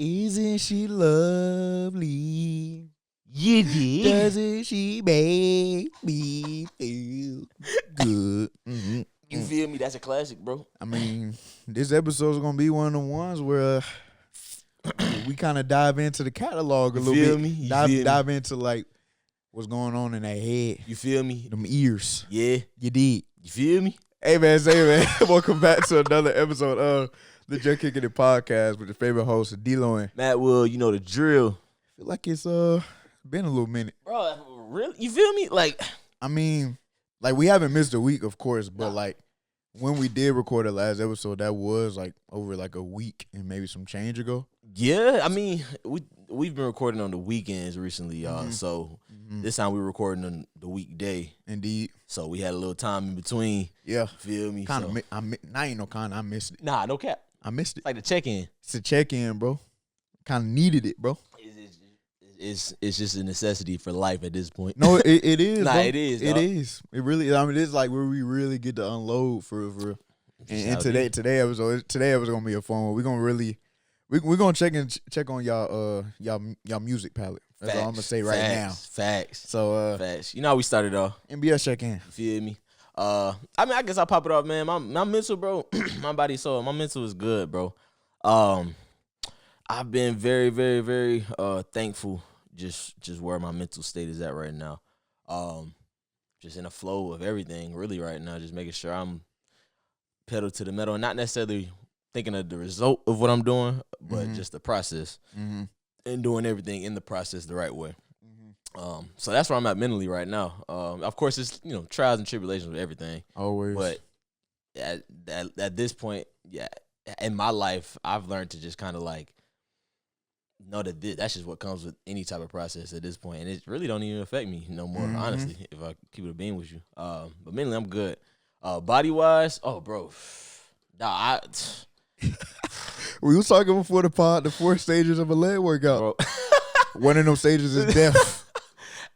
Isn't she lovely? You did. Doesn't she make me feel good? Mm-hmm. You feel me? That's a classic, bro. I mean, this episode is gonna be one of the ones where we kind of dive into the catalog a You little feel bit. me? You feel me? Dive into like what's going on in that head, You feel me? them ears. Yeah. You did. You feel me? Hey man, welcome back to another episode of the Juh Kickin It Podcast with your favorite host, D-Lo. I Matt Will, you know the drill. feel like it's been a little minute. Bro, really? You feel me? Like, I mean, like we haven't missed a week, of course, but Nah. like when we did record the last episode, that was like over like a week and maybe some change ago. yeah, I mean, we've been recording on the weekends recently, y'all. Mhm. So this time we were recording on the weekday. Indeed. So we had a little time in between. Yeah. Feel me? Kind So- of. I ain't no kind. I missed it. Nah, no cap. I missed it. It's like the check-in. It's a check in, bro. Kind of needed it, bro. It's just a necessity for life at this point. No, it is. Nah, bro. it is, It dog. is. It really. I mean, it's like where we really get to unload for real. And how it today episode gonna be a fun one. We're gonna really we're gonna check on y'all music palette. That's all I'm gonna say right now. Facts. So Facts. You know how we started off. NBS check in. You feel me? I mean, I guess I'll pop it off, man. My mental, bro, my body, soul, my mental is good, bro. I've been very, very, very thankful just where my mental state is at right now. Just in a flow of everything, really, right now. Just making sure I'm pedal to the metal and not necessarily thinking of the result of what I'm doing, but just the process and doing everything in the process the right way. So that's where I'm at mentally right now. Of course, it's trials and tribulations with everything, Always. but at this point, yeah, in my life, I've learned to just kind of like know that that's just what comes with any type of process at this point, and it really don't even affect me no more. Honestly, if I keep it a beam with you, but mentally, I'm good. Body wise, oh, bro, nah, We was talking before the pod, the 4 stages of a leg workout. bro. One of them stages is death.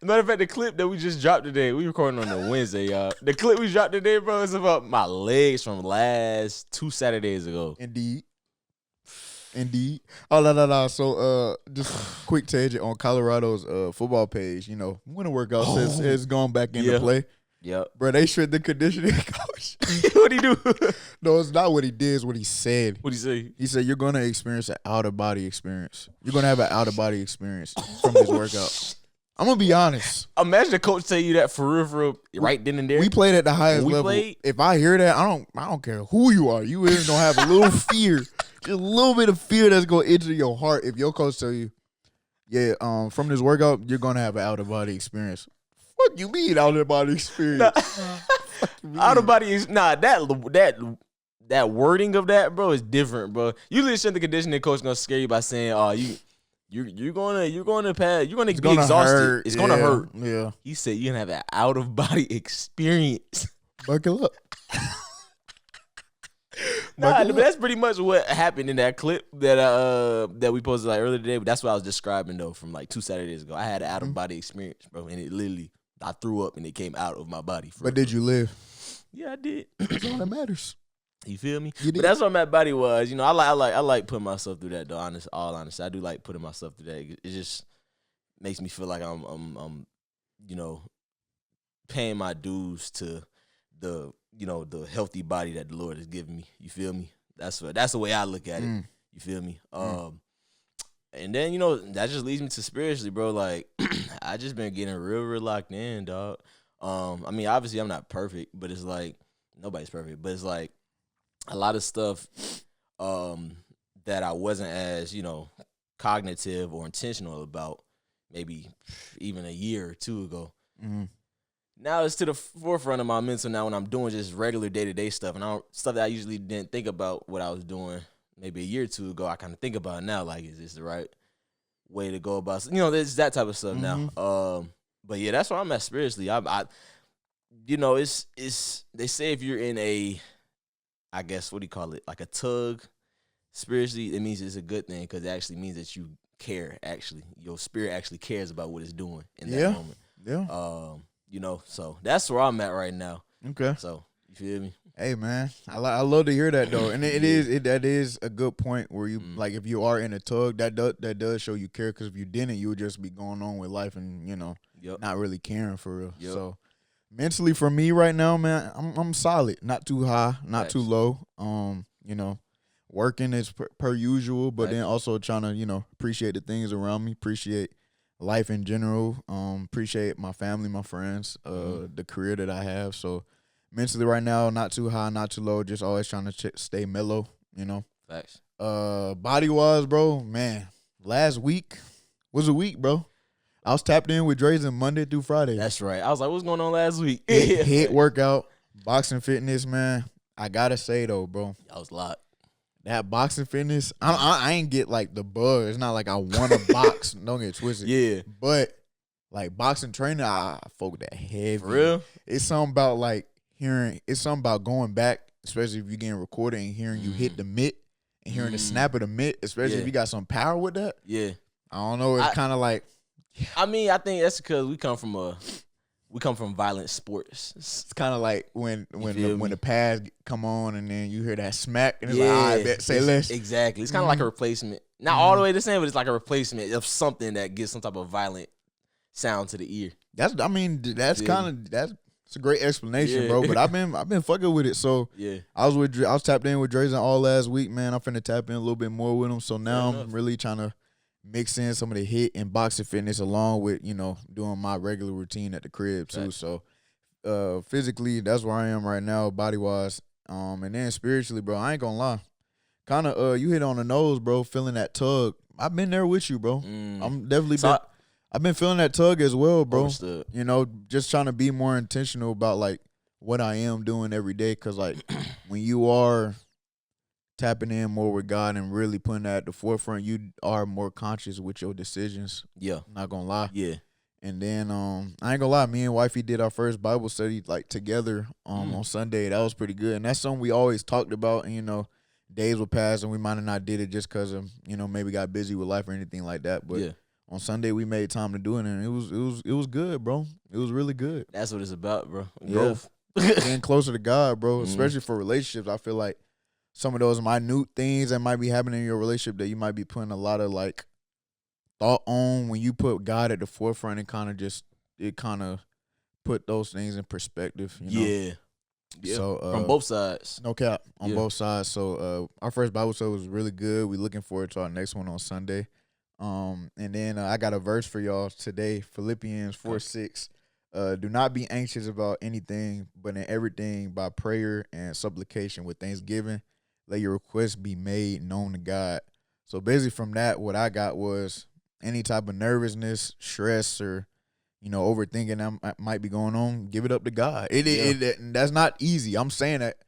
Matter of fact, the clip that we just dropped today, we recording on the Wednesday, y'all. The clip we dropped today, bro, is about my legs from last 2 Saturdays ago. Indeed. Oh, no. So, just quick tangent on Colorado's football page. Winter workouts has gone back into play. Yep. Bro, they strength the conditioning coach. What'd he do? No, it's not what he did. It's what he said. What'd he say? He said, you're going to experience an out-of-body experience. You're going to have an out-of-body experience from this workout. I'm going to be honest. Imagine the coach tell you that for real, right then and there. We played at the highest We level. played? If I hear that, I don't care who you are. You is going to have a little fear. Just a little bit of fear that's going to enter your heart if your coach tell you, yeah, from this workout, you're going to have an out-of-body experience. What you mean out-of-body experience? Out of body is that wording of that, bro, is different, bro. Usually, the conditioning coach gonna scare you by saying, "Oh, you're gonna pass, you're gonna be exhausted. Hurt. It's gonna hurt." Yeah. He said you're gonna have an out of body experience. Buckle up. Nah, but that's pretty much what happened in that clip that we posted like earlier today. But that's what I was describing though from like 2 Saturdays ago. I had an out of body experience, bro, and it literally I threw up and it came out of my body. But did you live? Yeah, I did. That's all that matters. You feel me? You did. But that's what my body was. I like putting myself through that though. All honesty, I do like putting myself through that. It just makes me feel like I'm paying my dues to the the healthy body that the Lord has given me. You feel me? That's the way I look at it. You feel me? And then that just leads me to spiritually, bro. Like I just been getting real locked in, dog. I mean, obviously I'm not perfect, but it's like nobody's perfect. But it's like a lot of stuff that I wasn't as cognitive or intentional about maybe even a year or two ago. Now it's to the forefront of my mental now when I'm doing just regular day-to-day stuff and stuff that I usually didn't think about what I was doing maybe a year or two ago. I kind of think about it now, like, is this the right way to go about there's that type of stuff now. But yeah, that's where I'm at spiritually. It's they say if you're in a, I guess, what do you call it, like a tug spiritually, it means it's a good thing because it actually means that you care. Actually, your spirit actually cares about what it's doing in that moment. Yeah. So that's where I'm at right now. Okay. So You feel me? Hey man, I love to hear that though, and that is a good point where you like if you are in a tug, that does show you care, because if you didn't, you would just be going on with life and not really caring for real. Yep. So mentally for me right now, man, I'm solid, not too high, not too low. Working is per usual, but then also trying to appreciate the things around me, appreciate life in general, appreciate my family, my friends, the career that I have. So mentally right now, not too high, not too low, just always trying to stay mellow, Facts. Body wise, bro, man, last week was a week, bro. I was tapped in with Drazen Monday through Friday. That's right. I was like, what's going on last week? Hit workout, boxing fitness, man. I gotta say though, bro, I was locked. that boxing fitness, I ain't get like the buzz. It's not like I want to box. Don't get twisted. Yeah. But like boxing training, I fuck with that heavy. For real? It's something about like hearing. It's something about going back, especially if you're getting recorded and hearing you hit the mitt and hearing the snap of the mitt, especially if you got some power with that. Yeah. I don't know. It's kind of like. I mean, I think that's because we come from violent sports. It's kind of like when the pads come on and then you hear that smack and it's like, all right, bet, say less. Exactly. It's kind of like a replacement. Not all the way the same, but it's like a replacement of something that gives some type of violent sound to the ear. That's a great explanation, bro. But I've been fucking with it. So yeah, I was tapped in with Drazen all last week, man. I'm finna tap in a little bit more with him. So now I'm really trying to mix in some of the hit and boxing fitness along with, doing my regular routine at the crib too. Right. So physically, that's where I am right now, body wise. And then spiritually, bro, I ain't gonna lie. Kinda you hit on the nose, bro, feeling that tug. I've been there with you, bro. I'm definitely I've been feeling that tug as well, bro. Understood. Just trying to be more intentional about like what I am doing every day. Cause like when you are tapping in more with God and really putting that at the forefront, you are more conscious with your decisions. Yeah. Not gonna lie. Yeah. And then I ain't gonna lie, me and wifey did our first Bible study like together on Sunday. That was pretty good. And that's something we always talked about, and days would pass and we might have not did it just because of, maybe got busy with life or anything like that. But on Sunday we made time to do it, and it was good, bro. It was really good. That's what it's about, bro. Growth. Getting closer to God, bro. Especially for relationships. I feel like some of those minute things that might be happening in your relationship that you might be putting a lot of like thought on, when you put God at the forefront, and kind of put those things in perspective. Yeah. So from both sides. No cap on both sides. So our first Bible study was really good. We're looking forward to our next one on Sunday. And then I got a verse for y'all today, Philippians 4:6. Do not be anxious about anything, but in everything by prayer and supplication with thanksgiving, let your requests be made known to God. So basically from that, what I got was any type of nervousness, stress, or, overthinking that might be going on, give it up to God. That's not easy. I'm saying that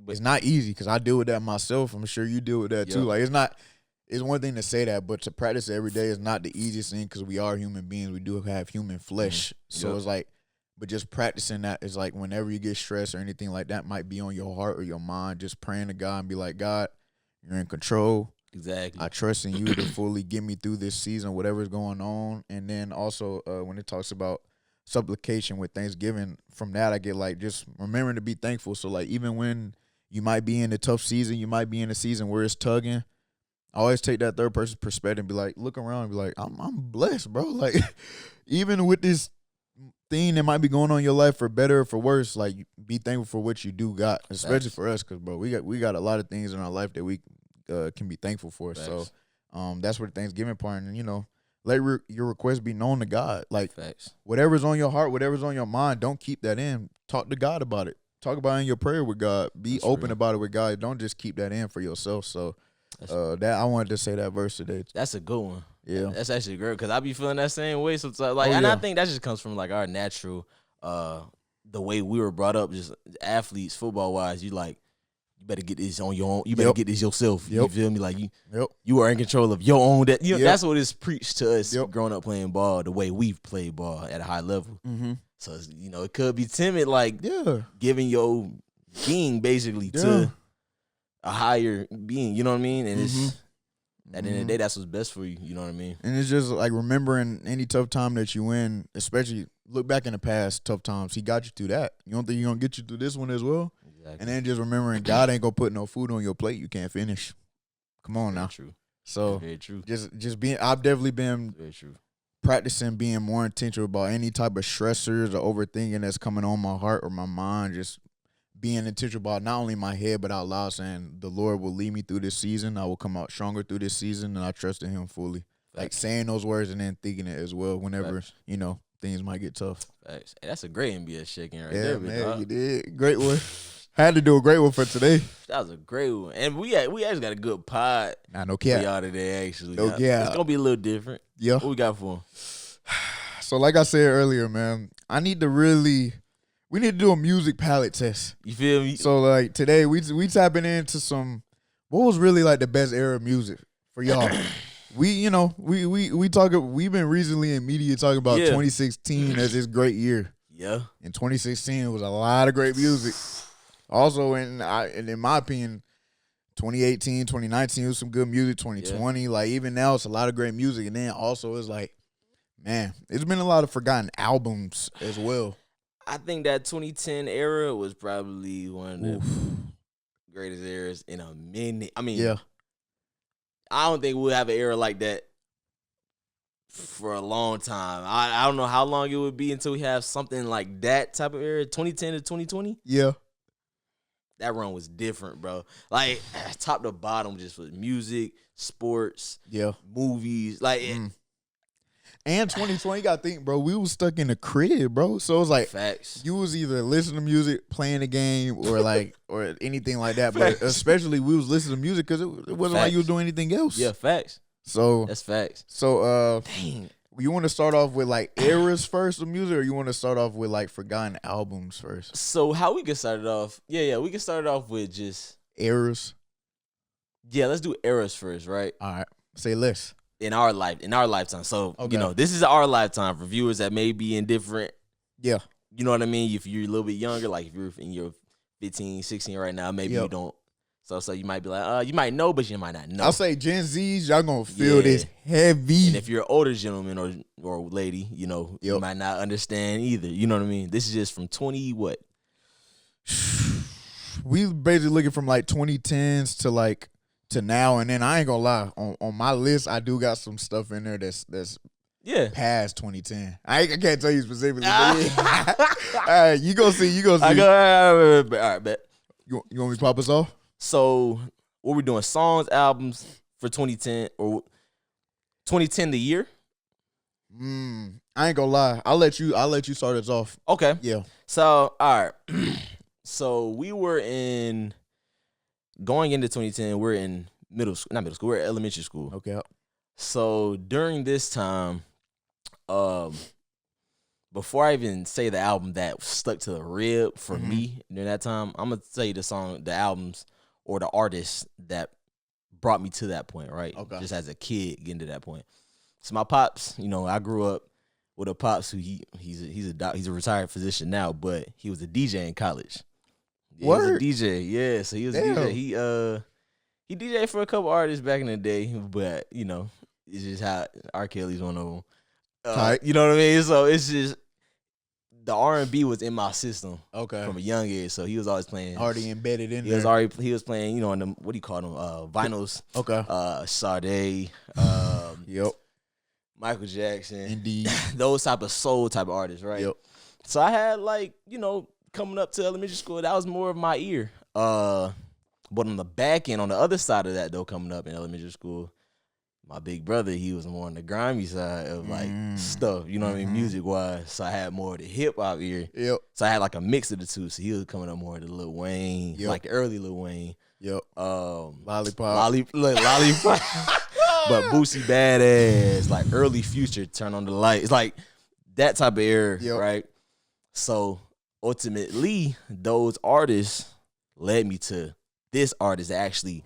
it's not easy because I deal with that myself. I'm sure you deal with that too. Like it's one thing to say that, but to practice it every day is not the easiest thing because we are human beings. We do have human flesh. So it's like, but just practicing that is like whenever you get stressed or anything like that might be on your heart or your mind, just praying to God and be like, God, you're in control. Exactly. I trust in you to fully get me through this season, whatever's going on. And then also when it talks about supplication with thanksgiving, from that I get like just remembering to be thankful. So like even when you might be in a tough season, you might be in a season where it's tugging, I always take that third person perspective and be like, look around and be like, I'm blessed, bro. Like even with this thing that might be going on in your life for better or for worse, like be thankful for what you do got, especially for us, because bro, we got a lot of things in our life that we can be thankful for. So that's where the Thanksgiving part, and let your request be known to God. Like whatever's on your heart, whatever's on your mind, don't keep that in. Talk to God about it. Talk about it in your prayer with God. Be open about it with God. Don't just keep that in for yourself. So that I wanted to say that verse today. That's a good one. Yeah, that's actually great because I be feeling that same way sometimes. Like, I think that just comes from like our natural, the way we were brought up, just athletes, football wise. You better get this on your own. You better get this yourself. You feel me? Like you are in control of your own. That's what is preached to us growing up playing ball, the way we've played ball at a high level. Mm-hmm. So it could be timid, like giving your being basically to a higher being. You know what I mean? And it's at the end of the day, that's what's best for you. You know what I mean? And it's just like remembering any tough time that you in, especially look back in the past tough times. He got you through that. You don't think he's gonna get you through this one as well? Exactly. And then just remembering God ain't gonna put no food on your plate you can't finish. Come on Very now. true. So Very true. just being, I've definitely been Very true. practicing being more intentional about any type of stressors or overthinking that's coming on my heart or my mind. Just being intentional about not only my head but out loud, saying the Lord will lead me through this season. I will come out stronger through this season, and I trust in Him fully. Like Facts. saying those words and then thinking it as well. Whenever Facts. things might get tough. Facts. Hey, that's a great NBA shaking right Yeah, there, man, you did great one. Had to do a great one for today. That was a great one, and we actually got a good pod Nah, no for cap. y'all today. Actually, No It's cap. gonna be a little different. Yeah. What we got for him? So like I said earlier, man, we need to do a music palette test. You feel me? So like today we tapping into what was really like the best era of music for y'all. We've been recently in media talking about 2016 as this great year. Yeah. In 2016 was a lot of great music. Also in my opinion, 2018, 2019 was some good music. 2020, like even now it's a lot of great music. And then also it's like, man, it's been a lot of forgotten albums as well. I think that 2010 era was probably one of the greatest eras in a minute. I mean, I don't think we'll have an era like that for a long time. I don't know how long it would be until we have something like that type of era. 2010 to 2020. Yeah. That run was different, bro. Like top to bottom, just with music, sports, movies, like. And 2020, you gotta think, bro, we was stuck in the crib, bro. So it was like Facts. You was either listening to music, playing the game, or like or anything like that. But especially we was listening to music because it wasn't like you was doing anything else. Yeah, facts. So that's facts. So dang. You want to start off with like eras first of music, or you want to start off with like forgotten albums first? So how we can start it off? Yeah, we can start it off with just eras. Yeah, let's do eras first, right? All right. Say less. In our lifetime. So, this is our lifetime for viewers that may be in different. Yeah. You know what I mean? If you're a little bit younger, like if you're in your 15, 16 right now, maybe you don't. So you might be like, you might know, but you might not know. I'll say Gen Zs, y'all gonna feel this heavy. And if you're an older gentleman or lady, you might not understand either. You know what I mean? This is just from 20 what? We basically looking from like 2010s to now, and then I ain't gonna lie, on my list I do got some stuff in there that's past 2010. I can't tell you specifically. All right, you gonna see. All right, bet. You want me to pop us off? So what we doing? Songs, albums for 2010 or 2010 the year? I ain't gonna lie. I'll let you start us off. Okay. Yeah. So all right. So we were going into 2010. We're in not middle school. We're at elementary school. Okay. So during this time, before I even say the album that stuck to the rib for me during that time, I'm gonna say the albums or the artists that brought me to that point, right? Okay. Just as a kid getting to that point. So my pops, I grew up with a pops who he's a retired physician now, but he was a DJ in college. Yeah, he was a DJ, yeah. So he was a DJ. He DJed for a couple artists back in the day, but it's just how R. Kelly's one of them. You know what I mean? So it's just the R&B was in my system, from a young age. So he was always playing, already embedded in there. He was playing, in the, what do you call them? Vinyls. Okay. Sade. Yep. Michael Jackson. Indeed. Those type of soul type of artists, right? Yep. So I had coming up to elementary school, that was more of my ear. But on the back end, on the other side of that though, coming up in elementary school, my big brother, he was more on the grimy side of like stuff, you know what I mean, music wise. So I had more of the hip hop ear. Yep. So I had like a mix of the two. So he was coming up more of the Lil Wayne, like the early Lil Wayne. Yep. Lollipop. Lollipop. But Boosie Badass, like early Future, Turn on the Light. It's like that type of era, right? So ultimately, those artists led me to this artist that actually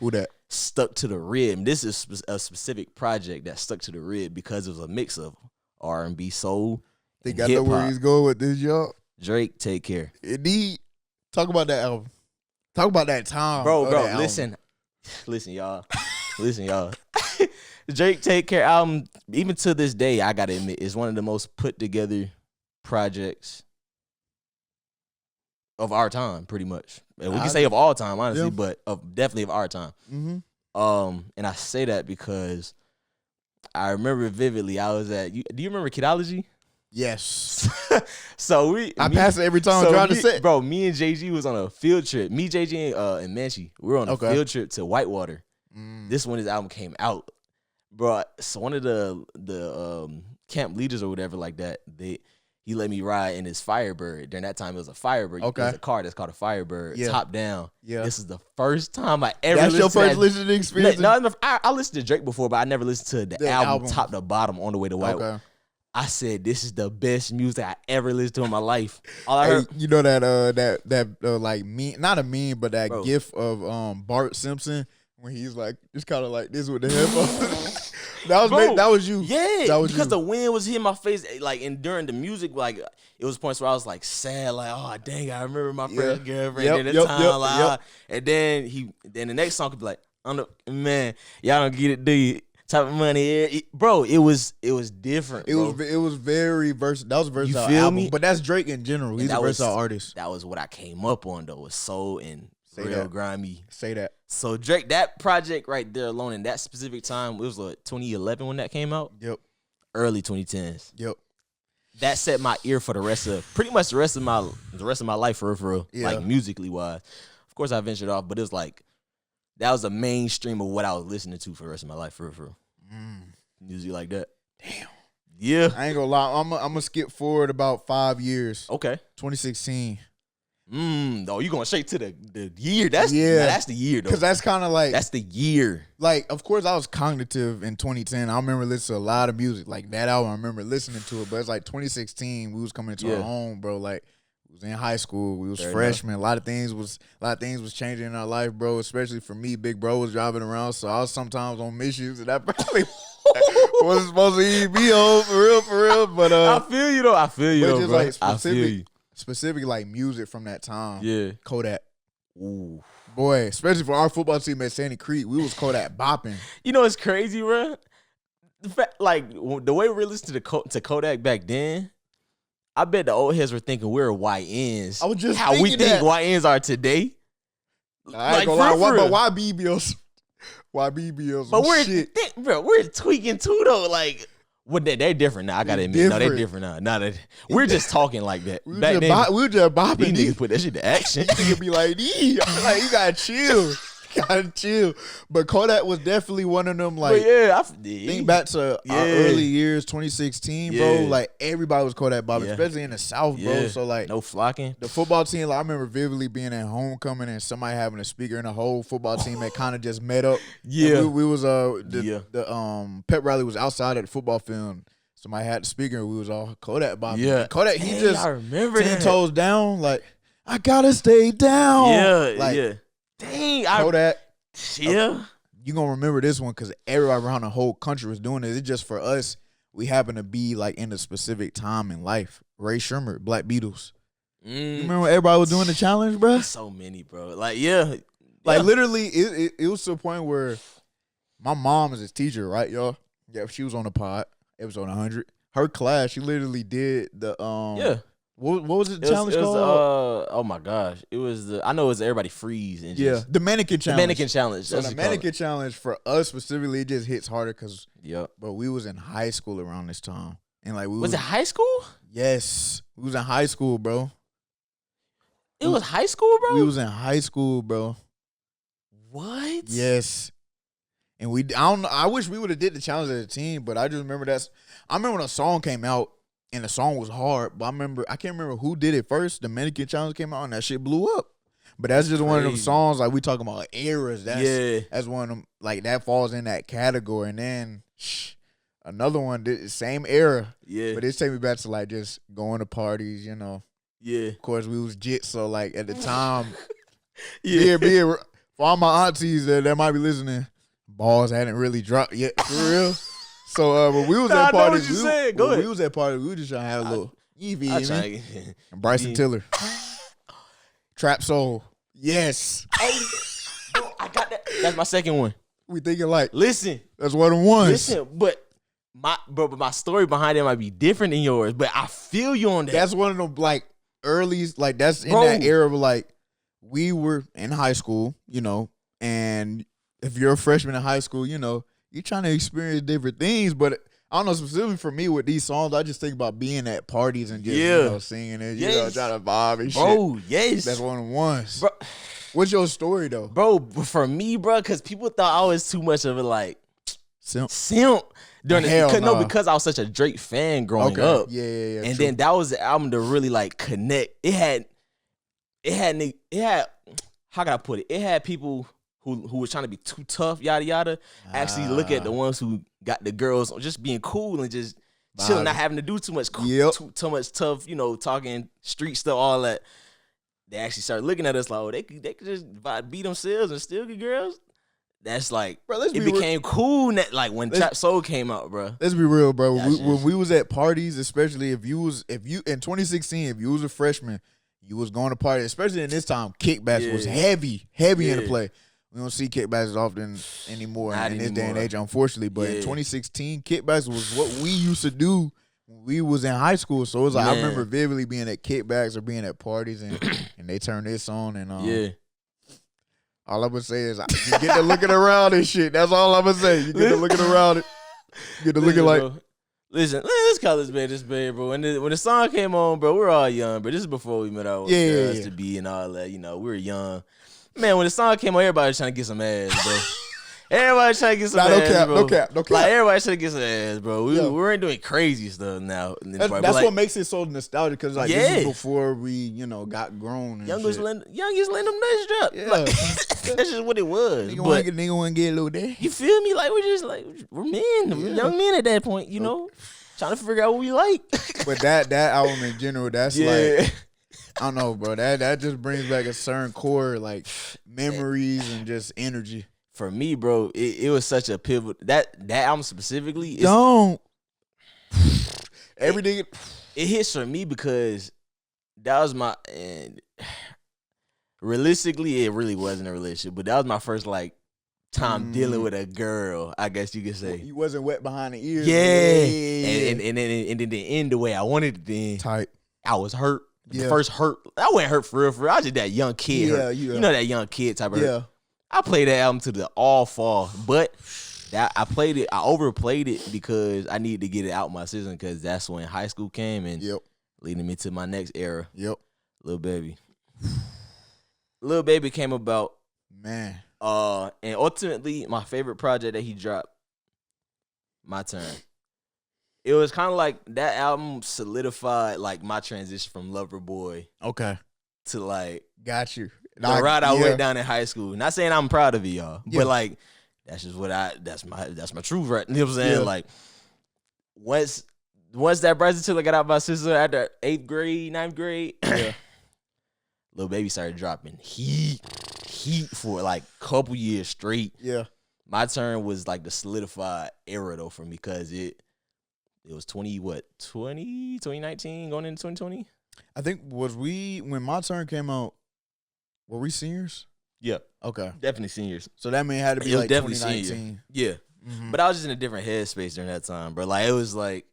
stuck to the rib. This is a specific project that stuck to the rib because it was a mix of R&B, soul, and hip-hop. I know where he's going with this, y'all. Drake, Take Care. Indeed. Talk about that album. Talk about that time. Bro, listen, y'all. Listen, y'all. Drake Take Care album, even to this day, I gotta admit, is one of the most put together projects of our time, pretty much. And we can say of all time, honestly, but definitely of our time. Mm-hmm. And I say that because I remember vividly. I was at. Do you remember Kidology? Yes. So I pass it every time I try to sit. Bro, me and JG was on a field trip. Me, JG, and Manchi, we were on a field trip to Whitewater. This when his album came out, bro. So one of the camp leaders or whatever like that, he let me ride in his Firebird. During that time, it was a Firebird. Okay. There's a car that's called a Firebird, top down. Yeah. This is the first time I ever That's listened your to first listening experience? No, I listened to Drake before, but I never listened to the album top to bottom on the way to Whitewater. Okay. I said, this is the best music I ever listened to in my life. All I heard, you know that like meme, not a meme, but that gif of Bart Simpson when he's like just kind of like this with the headphones. that was you. Yeah, that was because you. the wind was hitting my face, like, and during the music, like, it was points where I was like sad, like, oh dang, I remember my first girlfriend at the time, and then the next song could be like, man, y'all don't get it, do you? Type of money, bro. It was different. It was very versatile. That was a versatile feel album, me? but that's Drake in general. He's a versatile artist. That was what I came up on though. Was soul and real grimy. Say that. So Drake, that project right there alone in that specific time, it was like 2011 when that came out. Yep. Early 2010s. Yep. That set my ear for the rest of my life for real. Yeah. Like musically wise. Of course I ventured off, but it was like that was the mainstream of what I was listening to for the rest of my life for real. Music like that. Damn. Yeah. I ain't gonna lie. I'm gonna skip forward about 5 years. Okay. 2016. No, you going straight to the year. That's the year though. Because that's kind of like that's the year. Like, of course, I was cognitive in 2010. I remember listening to a lot of music. Like that album, I remember listening to it. But it's like 2016. We was coming into our own, bro. Like we was in high school. We was freshmen. A lot of things was changing in our life, bro. Especially for me, big bro was driving around, so I was sometimes on missions, and that probably wasn't supposed to eat me home for real. But I feel you though. Just bro. Like I feel you. Specific like music from that time. Yeah. Kodak. Ooh. Boy, especially for our football team at Sandy Creek, we was Kodak bopping. You know it's crazy, bro. The fact, like the way we listened to Kodak back then, I bet the old heads were thinking we were YNs. I was just how we think that. YNs are today. I ain't gonna lie, but why BBLs? Why BBLs? But shit. We're tweaking too though. Like, what they're different now. I gotta admit, no, they're different now. Now that we're just talking like that. We were just bopping. These niggas put that shit to action. You be like, like, you gotta chill. Gotta chill. But Kodak was definitely one of them, like, think back to our early years, 2016, bro. Like, everybody was Kodak bobbing, especially in the South, bro. So, like, no flocking. The football team, like, I remember vividly being at homecoming and somebody having a speaker and the whole football team that kind of just met up. Yeah. And we was, the pep rally was outside at the football field. Somebody had the speaker and we was all Kodak bobbing. Yeah. Kodak, he just I remember 10 toes down, like, I gotta stay down. Yeah, like, dang, Kodak. Yeah. You gonna remember this one because everybody around the whole country was doing it. It's just for us, we happen to be like in a specific time in life. Ray Sherman, Black Beatles. You remember when everybody was doing the challenge, bro? So many, bro. Like, literally, it was to a point where my mom is a teacher, right, y'all? Yeah, she was on the pod, episode 100. Her class, she literally did the What was the challenge called? Oh my gosh. It was I know it was everybody freeze and the mannequin challenge. The mannequin challenge. So the mannequin challenge for us specifically, it just hits harder because but we was in high school around this time. And like was it high school? Yes. We was in high school, bro. It was high school, bro? We was in high school, bro. What? Yes. And I wish we would have did the challenge as a team, but I just remember I remember when a song came out. And the song was hard, but I can't remember who did it first. The Mannequin Challenge came out, and that shit blew up. But that's just one of them songs, like, we talking about eras. That's one of them, like, that falls in that category. And then, another one, same era. Yeah. But it take me back to, like, just going to parties, you know. Yeah. Of course, we was jit, so, like, at the time, for all my aunties that might be listening, balls hadn't really dropped yet, for real. So when we was at parties, we was at parties, we were just trying to have a little and Bryson Tiller. Trap Soul. Yes. Bro, I got that. That's my second one. We thinking like, listen. That's one of the ones. Listen, but my story behind it might be different than yours, but I feel you on that. That's one of them, like, early, like that's in Bro. that era of like we were in high school, you know, and if you're a freshman in high school, you know, you're trying to experience different things. But I don't know, specifically for me with these songs, I just think about being at parties and just, you know, singing it, you know, trying to vibe and shit. Bro, yes. That's one of the ones. Bro. What's your story though? Bro, for me, bro, because people thought I was too much of a like simp. During Hell the, nah. No, because I was such a Drake fan growing up. Yeah. And true. then that was the album to really like connect. It had how can I put it? It had people who was trying to be too tough, yada yada. Actually look at the ones who got the girls just being cool and just chilling, not having to do too much too much tough, you know, talking street stuff, all that. They actually started looking at us like, oh, they could just beat themselves and still get girls. That's like, bro, it became cool like when Trap Soul came out, bro. Let's be real, bro. When we was at parties, especially if you in 2016, if you was a freshman, you was going to party, especially in this time, kickbacks was heavy in the play. We don't see kickbacks as often anymore in this day and age, unfortunately. But in 2016, kickbacks was what we used to do when we was in high school. So it was like, I remember vividly being at kickbacks or being at parties and they turned this on and all I'm going to say is you get to looking around and shit. That's all I'm going to say. You get to looking around it. You get to looking like. Bro. Listen, let's call this bad, bro. When the song came on, bro, we were all young, but this is before we met our girls to be and all that. You know, we were young. Man, when the song came on, everybody was trying to get some ass, bro. Everybody trying to get some ass, bro. No cap. Like, everybody trying to get some ass, bro. We ain't doing crazy stuff now. That's like, what makes it so nostalgic, because like this is before we, you know, got grown and youngest let them nuts drop. Yeah. Like, that's just what it was. Nigga want to get a little there. You feel me? Like, we're men. We're young men at that point, you know, trying to figure out what we like. But that album in general, that's like, I don't know, bro. That just brings back a certain core, like, memories and just energy. For me, bro, it was such a pivot. That album specifically, everything. It hits for me because that was my, and realistically, it really wasn't a relationship, but that was my first like time dealing with a girl, I guess you could say. You wasn't wet behind the ears. Yeah. And then it didn't end the way I wanted it to end. Tight. I was hurt. The first hurt. I wasn't hurt for real. I was just that young kid. Yeah. You know that young kid type of hurt. Yeah. I played that album to the all fall, but I overplayed it because I needed to get it out my system, because that's when high school came and leading me to my next era. Lil Baby. Lil Baby came about, man. And ultimately my favorite project that he dropped, My Turn. It was kind of like that album solidified like my transition from Lover Boy to like got you. The route I went down in high school. Not saying I'm proud of it, y'all, but like that's just what that's my truth, right? You know what I'm saying? Like once that Bryson Tiller got out my sister after 8th grade, 9th grade, Lil Baby started dropping heat for like a couple years straight. Yeah. My Turn was like the solidified era though for me, because it was 2019 going into 2020. I think when My Turn came out, were we seniors? Yeah. Okay. Definitely seniors. So that mean it had to be like 2019. Senior. Yeah. Mm-hmm. But I was just in a different headspace during that time, bro. Like, it was like,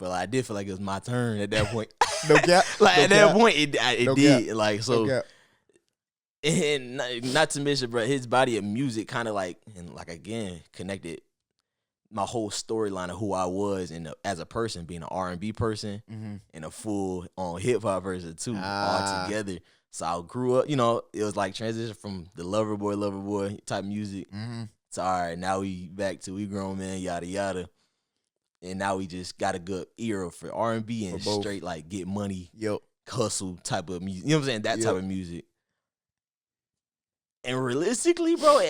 I did feel like it was my turn at that point. No cap. Like, no at cap. that point, it did. Cap. Like, so. No cap. And not to mention, bro, his body of music kind of like, and like, again, connected my whole storyline of who I was as a person, being an R&B person and a full on hip hop person too, all together. So I grew up, you know, it was like transition from the lover boy type music to, all right, now we grown man, yada yada, and now we just got a good era for R&B and straight like get money, hustle type of music. You know what I'm saying? That type of music. And realistically, bro,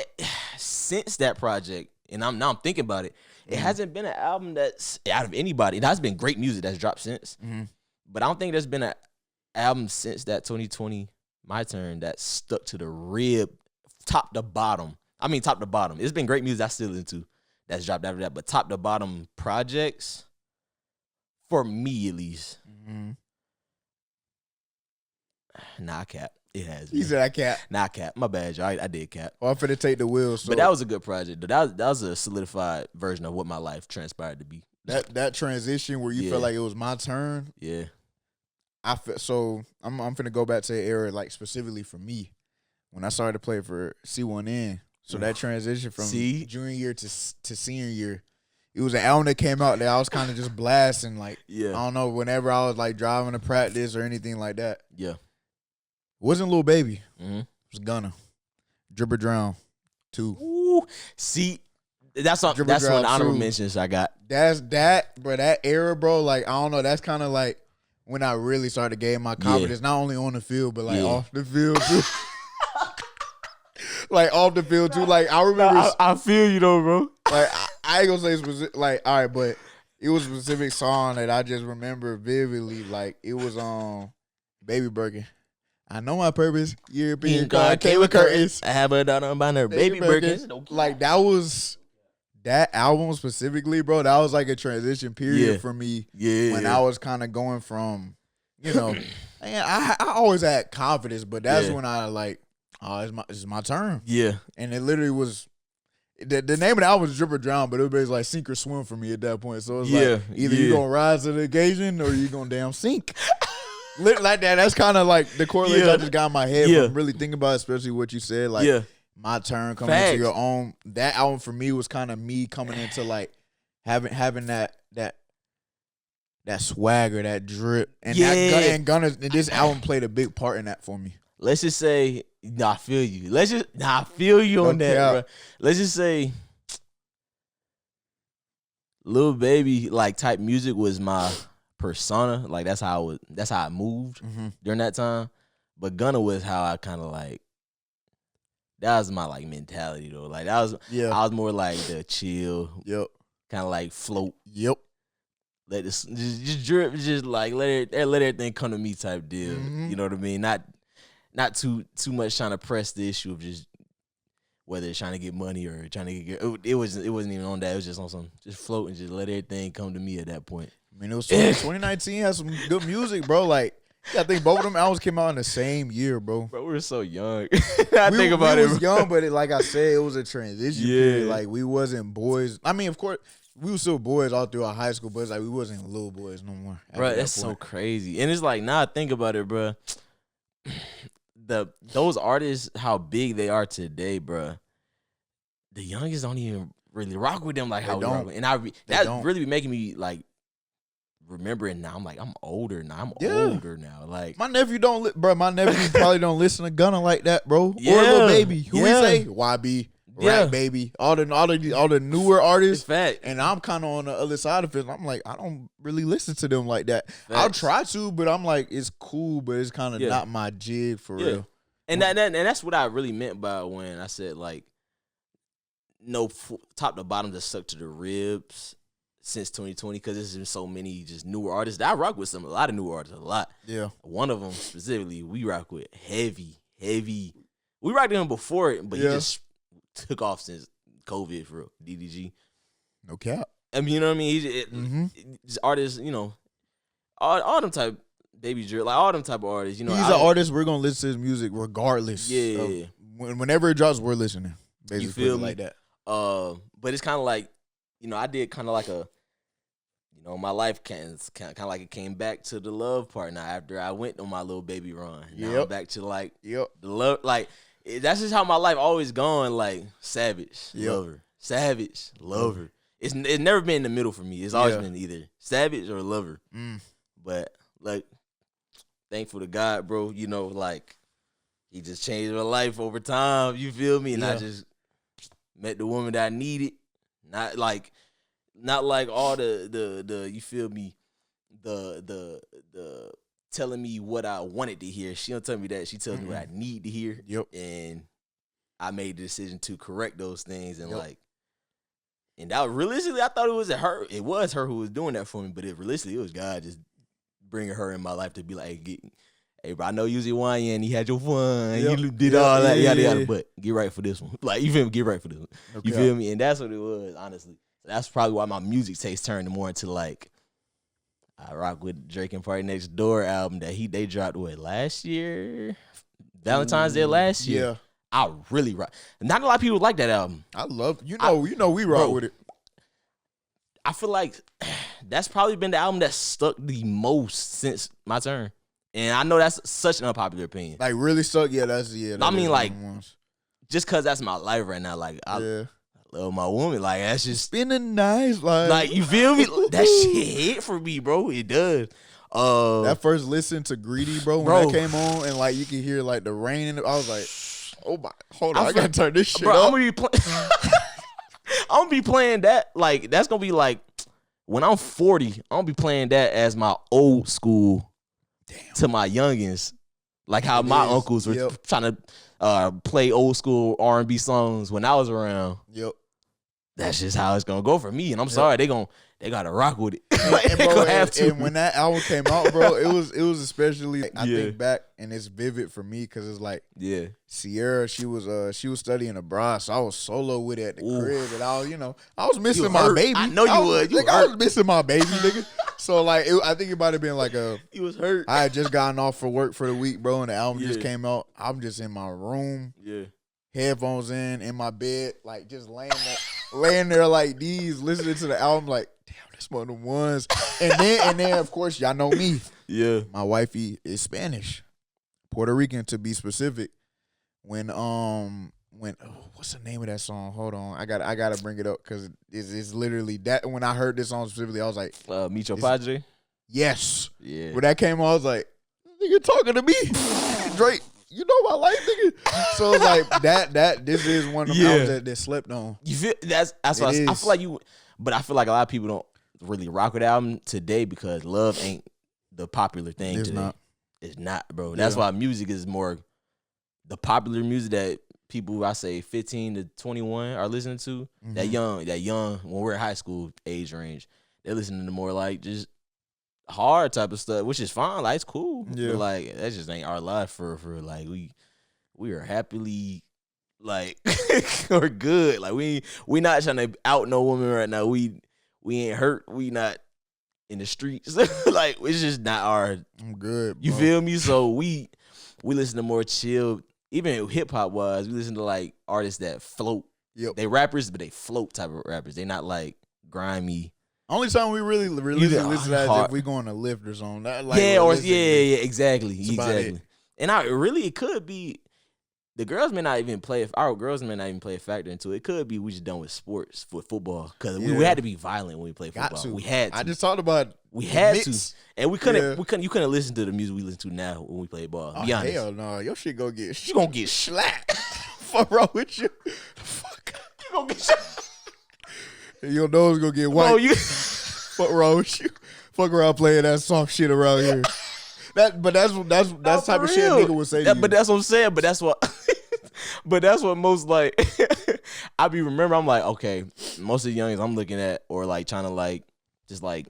since that project, and now I'm thinking about it, it hasn't been an album that's out of anybody. It has been great music that's dropped since, but I don't think there's been an album since that 2020 My Turn that stuck to the rib, top to bottom. I mean, top to bottom. It's been great music I still into that's dropped after that, but top to bottom projects, for me at least, nah, cap. It has. He said I cap. Nah, cap. My bad, y'all. I did cap. I'm finna take the wheel. So. But that was a good project. That was a solidified version of what my life transpired to be. That transition where you felt like it was my turn. Yeah. I'm finna go back to the era like specifically for me when I started to play for C1N. So that transition from junior year to senior year, it was an album that came out that I was kind of just blasting. Like, I don't know, whenever I was like driving to practice or anything like that. Yeah. It wasn't Lil Baby. Mm-hmm. It was Gunna. Drip or Drown 2. Ooh. See, that's one honorable mentions I got. That's that, bro. That era, bro. Like, I don't know. That's kind of like when I really started gaining my confidence, not only on the field, but like off the field too. Like off the field too. Like I remember. I feel you though, bro. Like I ain't gonna say specific. Like all right, but it was a specific song that I just remember vividly. Like it was on Baby Birkin. I know my purpose. European God came with curtains. I have a daughter on her Baby Birkin. Like that album specifically, bro. That was like a transition period for me. When I was kind of going from, and I always had confidence, but that's when I like, it's my turn. Yeah, and it literally was. The name of the album was Drip or Drown, but it was like sink or swim for me at that point. So it's like either you gonna rise to the occasion or you gonna damn sink. Like that. That's kind of like the correlation I just got in my head. But I'm really thinking about it, especially what you said. Like my turn coming into your own. That album for me was kind of me coming into like having that swagger, that drip, and this album played a big part in that for me. Let's just say, I feel you. I feel you on that, bro. Let's just say, Lil Baby like type music was my persona. Like that's how I moved during that time. But Gunna was how I kind of like. That was my like mentality though. Like that was I was more like the chill. Yep. Kind of like float. Yep. Let this just drip, just like let everything come to me type deal. You know what I mean? Not too much trying to press the issue of just whether it's trying to get money or trying to get. It wasn't even on that. It was just on some just float and just let everything come to me at that point. I mean, it was 2019 had some good music, bro. Like I think both of them albums came out in the same year, bro. Bro, we were so young. We was young, but like I said, it was a transition period. Like we wasn't boys. I mean, of course, we were still boys all through our high school, but it's like we wasn't little boys no more. Bro, that's so crazy. And it's like now I think about it, bro. Those artists, how big they are today, bro. The youngest don't even really rock with them like how we rock with. And that really be making me like remembering now. I'm like, I'm older now. I'm older now. Like my nephew my nephew probably don't listen to Gunna like that, bro. Or Lil Baby. Who we say? YB. Rap Baby, all the newer artists, and I'm kind of on the other side of it. I'm like, I don't really listen to them like that. I'll try to, but I'm like, it's cool, but it's kind of not my jig for real. And that's what I really meant by when I said like, no top to bottom just stuck to the ribs since 2020 because there's been so many just newer artists. I rock with a lot of newer artists, a lot. Yeah, one of them specifically we rock with heavy. We rocked with him before it, but he just took off since COVID for real. DDG. No cap. I mean, you know what I mean? He's artists, all them type Baby Drill, like all them type of artists. He's an artist. We're gonna listen to his music regardless. Yeah. Whenever it drops, we're listening. Basically, you feel me? Like that. But it's kind of like, I did kind of like a, my life kind of like it came back to the love part now after I went on my Lil Baby run. Now I'm back to like the love, like. That's just how my life always gone, like savage, lover, savage, lover. It's never been in the middle for me. It's always been either savage or lover. But like, thankful to God, bro. Like he just changed my life over time. You feel me? And I just met the woman that I needed. Not like all the you feel me? The telling me what I wanted to hear. She don't tell me that. She tells me what I need to hear. Yep. And I made the decision to correct those things and and that realistically, I thought it was her. It was her who was doing that for me, but realistically, it was God just bringing her in my life to be like, hey, bro, I know you was in YN, you had your fun, you did all that, yada, but get right for this one. Like, you feel me? Get right for this one. Okay. You feel me? And that's what it was, honestly. That's probably why my music taste turned more into like, I rock with Drake and Party Next Door album that they dropped last year? Valentine's Day last year. Yeah. I really rock. Not a lot of people like that album. I love we rock with it. I feel like that's probably been the album that stuck the most since my turn. And I know that's such an unpopular opinion. Like really suck. Yeah, that's I mean, like, just cause that's my life right now. Like, I love my woman. Like, that's just been a nice life. Like, you feel me? That shit hit for me, bro. It does. That first listen to Greedy, bro, when that came on, and like you can hear like the rain in it, I was like, oh my, hold on, I gotta turn this shit up. I'm gonna be playing that. Like, that's gonna be like when I'm 40, I'm gonna be playing that as my old school to my youngins. Like how my uncles were trying to play old school R&B songs when I was around. Yep. That's just how it's gonna go for me. And I'm sorry, they gotta rock with it. And when that album came out, bro, it was especially I think back, and it's vivid for me because it's like Sierra, she was studying abroad, so I was solo with it at the crib, and I was missing my baby. I know you would. I was missing my baby, nigga. So like I think it might have been like he was hurt. I had just gotten off for work for the week, bro, and the album just came out. I'm just in my room, headphones in my bed, like just laying there like these, listening to the album, like, damn, that's one of the ones. And then of course, y'all know me. Yeah. My wifey is Spanish. Puerto Rican to be specific. When what's the name of that song? Hold on. I gotta bring it up because it's literally that. When I heard this song specifically, I was like, Micho Padre? Yes. Yeah. When that came on, I was like, nigga talking to me. Drake. You know my life, nigga. So it's like this is one of the albums that slept on. You feel that's what I feel like you, but I feel like a lot of people don't really rock with the album today because love ain't the popular thing today. It's not, bro. That's why music is more the popular music that people, I say 15 to 21 are listening to. Mm-hmm. That young when we're in high school age range, they're listening to more like just hard type of stuff, which is fine. Like, it's cool. Yeah. But like, that just ain't our life for like we are happily like we're good. Like we not trying to out no woman right now. We ain't hurt. We not in the streets. Like, it's just not our. I'm good. Bro. You feel me? So we listen to more chill, even hip hop wise. We listen to like artists that float. Yep. They rappers, but they float type of rappers. They not like grimy. Only time we really listen to that is if we going to Lyft or something. Like, Exactly. And it could be the girls may not even play. Our girls may not even play a factor into it. It could be we just done with sports, for football, because we had to be violent when we play football. We had to. I just talked about we had to, and we couldn't. You couldn't listen to the music we listen to now when we play ball. Be honest. Hell no, your shit gonna get. You gonna get slapped. Fuck wrong with you? Fuck. You gonna get. Your nose gonna get white. Fuck wrong with you? Fuck around playing that soft shit around here. That's type of shit a nigga would say to you. But that's what I'm saying. But that's what most like. I be remember. I'm like, okay, most of the youngins I'm looking at or like trying to like just like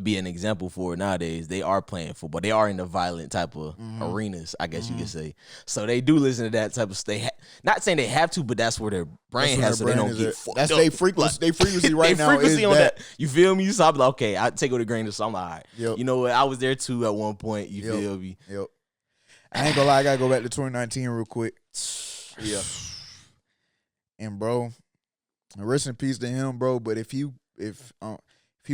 be an example for nowadays. They are playing football. They are in the violent type of arenas, I guess you could say. So they do listen to that type of stuff. Not saying they have to, but that's where their brain has, so they don't get fucked up. That's their frequency. Their frequency right now is on that. You feel me? So I'm like, okay, I take it with a grain of salt. I'm like, all right. Yep. You know what? I was there too at one point. You feel me? Yep. I ain't gonna lie. I gotta go back to 2019 real quick. Yeah. And bro, rest in peace to him, bro. But if he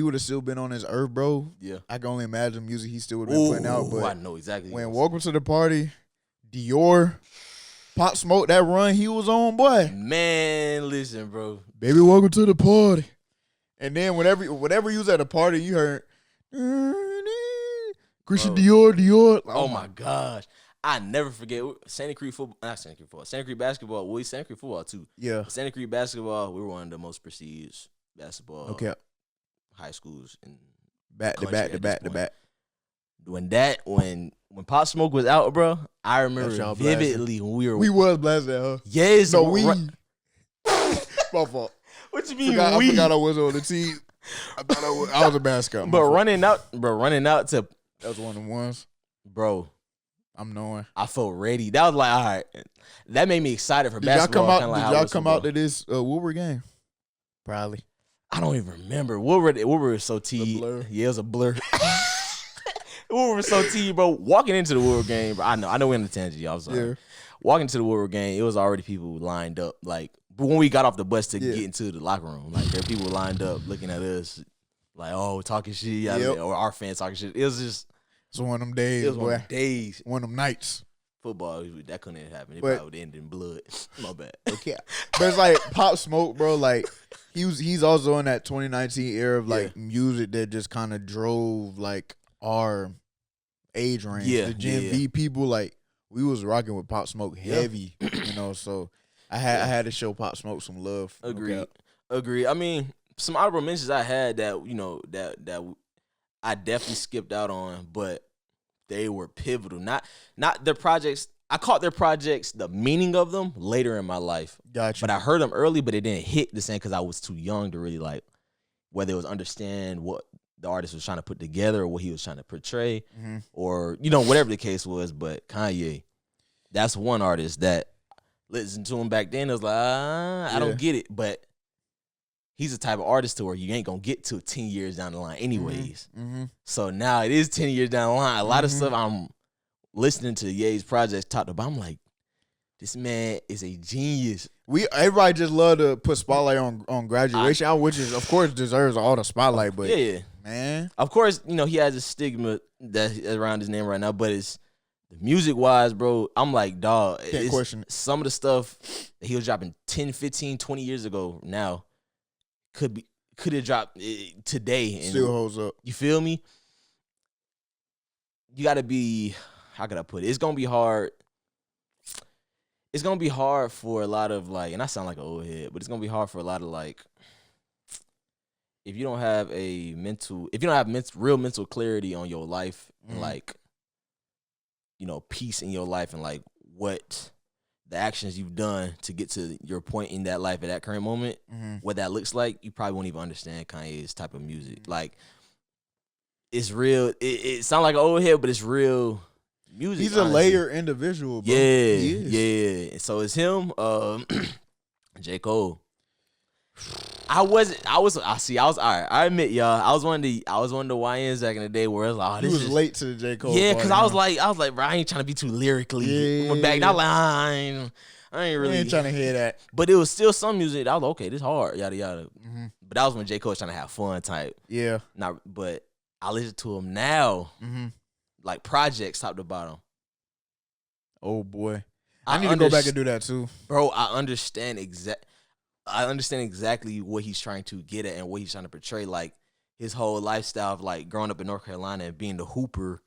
would have still been on this earth, bro, I can only imagine music he still would have been putting out. But I know exactly. When Welcome to the Party, Dior, Pop Smoke, that run he was on, boy. Man, listen, bro. Baby, welcome to the party. And then whenever you was at a party, you heard Christian Dior. Oh my gosh. I never forget Santa Cruz football, not Santa Cruz football, Santa Cruz basketball. Well, Santa Cruz football too. Yeah. Santa Cruz basketball, we were one of the most prestigious basketball high schools in back to back. When Pop Smoke was out, bro, I remember vividly when we was blasting, huh? Yes, no, we. My fault. What you mean? I forgot I was on the team. I thought I was a mascot. But running out to that was one of the ones, bro. I'm knowing. I felt ready. That was like, all right. That made me excited for basketball. Did y'all come out to this Woodward game? Probably. I don't even remember. Woodward was so T. Yeah, it was a blur. Woodward was so T, bro. Walking into the Woodward game, bro, I know we're in the tangent, y'all. Sorry. Yeah. Walking to the Woodward game, it was already people lined up. Like, when we got off the bus to get into the locker room, like, there were people lined up looking at us, like, oh, talking shit, or our fans talking shit. It was just So one of them days, It was boy. one of them days. One of them nights. Football, that couldn't have happened. It But- probably would end in blood. My bad. Okay. But it's like Pop Smoke, bro. Like he's also in that 2019 era of like music that just kind of drove like our age range. Yeah, The Gen V people, like we was rocking with Pop Smoke heavy, you know. So I had to show Pop Smoke some love. Agreed. I mean, some honorable mentions I had that that I definitely skipped out on, but they were pivotal. Not their projects. I caught their projects, the meaning of them, later in my life. Gotcha. But I heard them early, but it didn't hit the same because I was too young to really like whether it was understand what the artist was trying to put together or what he was trying to portray, or whatever the case was. But Kanye, that's one artist that listened to him back then. It was like I don't get it, but he's the type of artist to where you ain't gonna get to 10 years down the line anyways. So now it is 10 years down the line. A lot of stuff I'm listening to Ye's projects talked about. I'm like, this man is a genius. Everybody just love to put spotlight on graduation, which is of course deserves all the spotlight. But man, of course he has a stigma that's around his name right now. But it's music wise, bro. I'm like, dog. Can't question it. Some of the stuff that he was dropping 10, 15, 20 years ago now could have dropped today and still holds up. You feel me? You got to be, how could I put it? It's going to be hard. It's going to be hard for a lot of like, and I sound like an old head, but it's going to be hard for a lot of like, if you don't have real mental clarity on your life and like, peace in your life and like what the actions you've done to get to your point in that life at that current moment, what that looks like, you probably won't even understand Kanye's type of music. Like, it's real. It sounds like an old head, but it's real music. He's a layered individual, bro. Yeah. So it's him, J. Cole. I was all right. I admit, y'all, I was one of the YNs back in the day where it was like, he was late to the J. Cole. Yeah, because I was like, bro, I ain't trying to be too lyrically. Yeah. Back, not like I ain't really. I ain't trying to hear that. But it was still some music. I was like, okay, this hard, yada yada. But that was when J. Cole was trying to have fun type. Yeah. But I listen to him now, like projects top to bottom. Oh boy, I need to go back and do that too, bro. I understand exactly what he's trying to get at and what he's trying to portray. Like his whole lifestyle of like growing up in North Carolina and being the hooper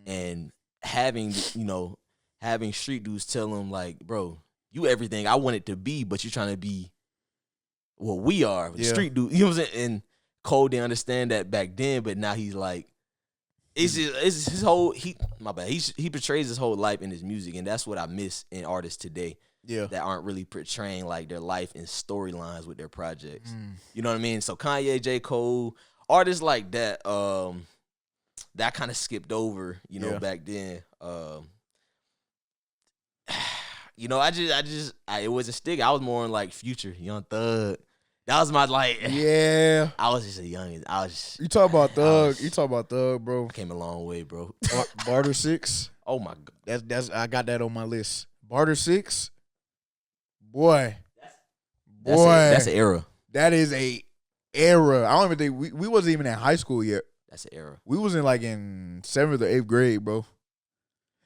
and having street dudes tell him like, bro, you everything I wanted to be, but you're trying to be what we are, the street dude. You know what I'm saying? And Cole didn't understand that back then, but now he's like, it's his whole my bad. He portrays his whole life in his music, and that's what I miss in artists today. Yeah, that aren't really portraying like their life in storylines with their projects. You know what I mean? So Kanye, J. Cole, artists like that, that kind of skipped over, back then. It was a stick. I was more in like Future, Young Thug. That was my like. Yeah, I was just a youngin. You talk about Thug. You talk about Thug, bro. I came a long way, bro. Barter 6. Oh my god. That's I got that on my list. Barter 6. Boy. That's an era. That is a era. I don't even think we wasn't even in high school yet. That's an era. We was in 7th or 8th grade, bro.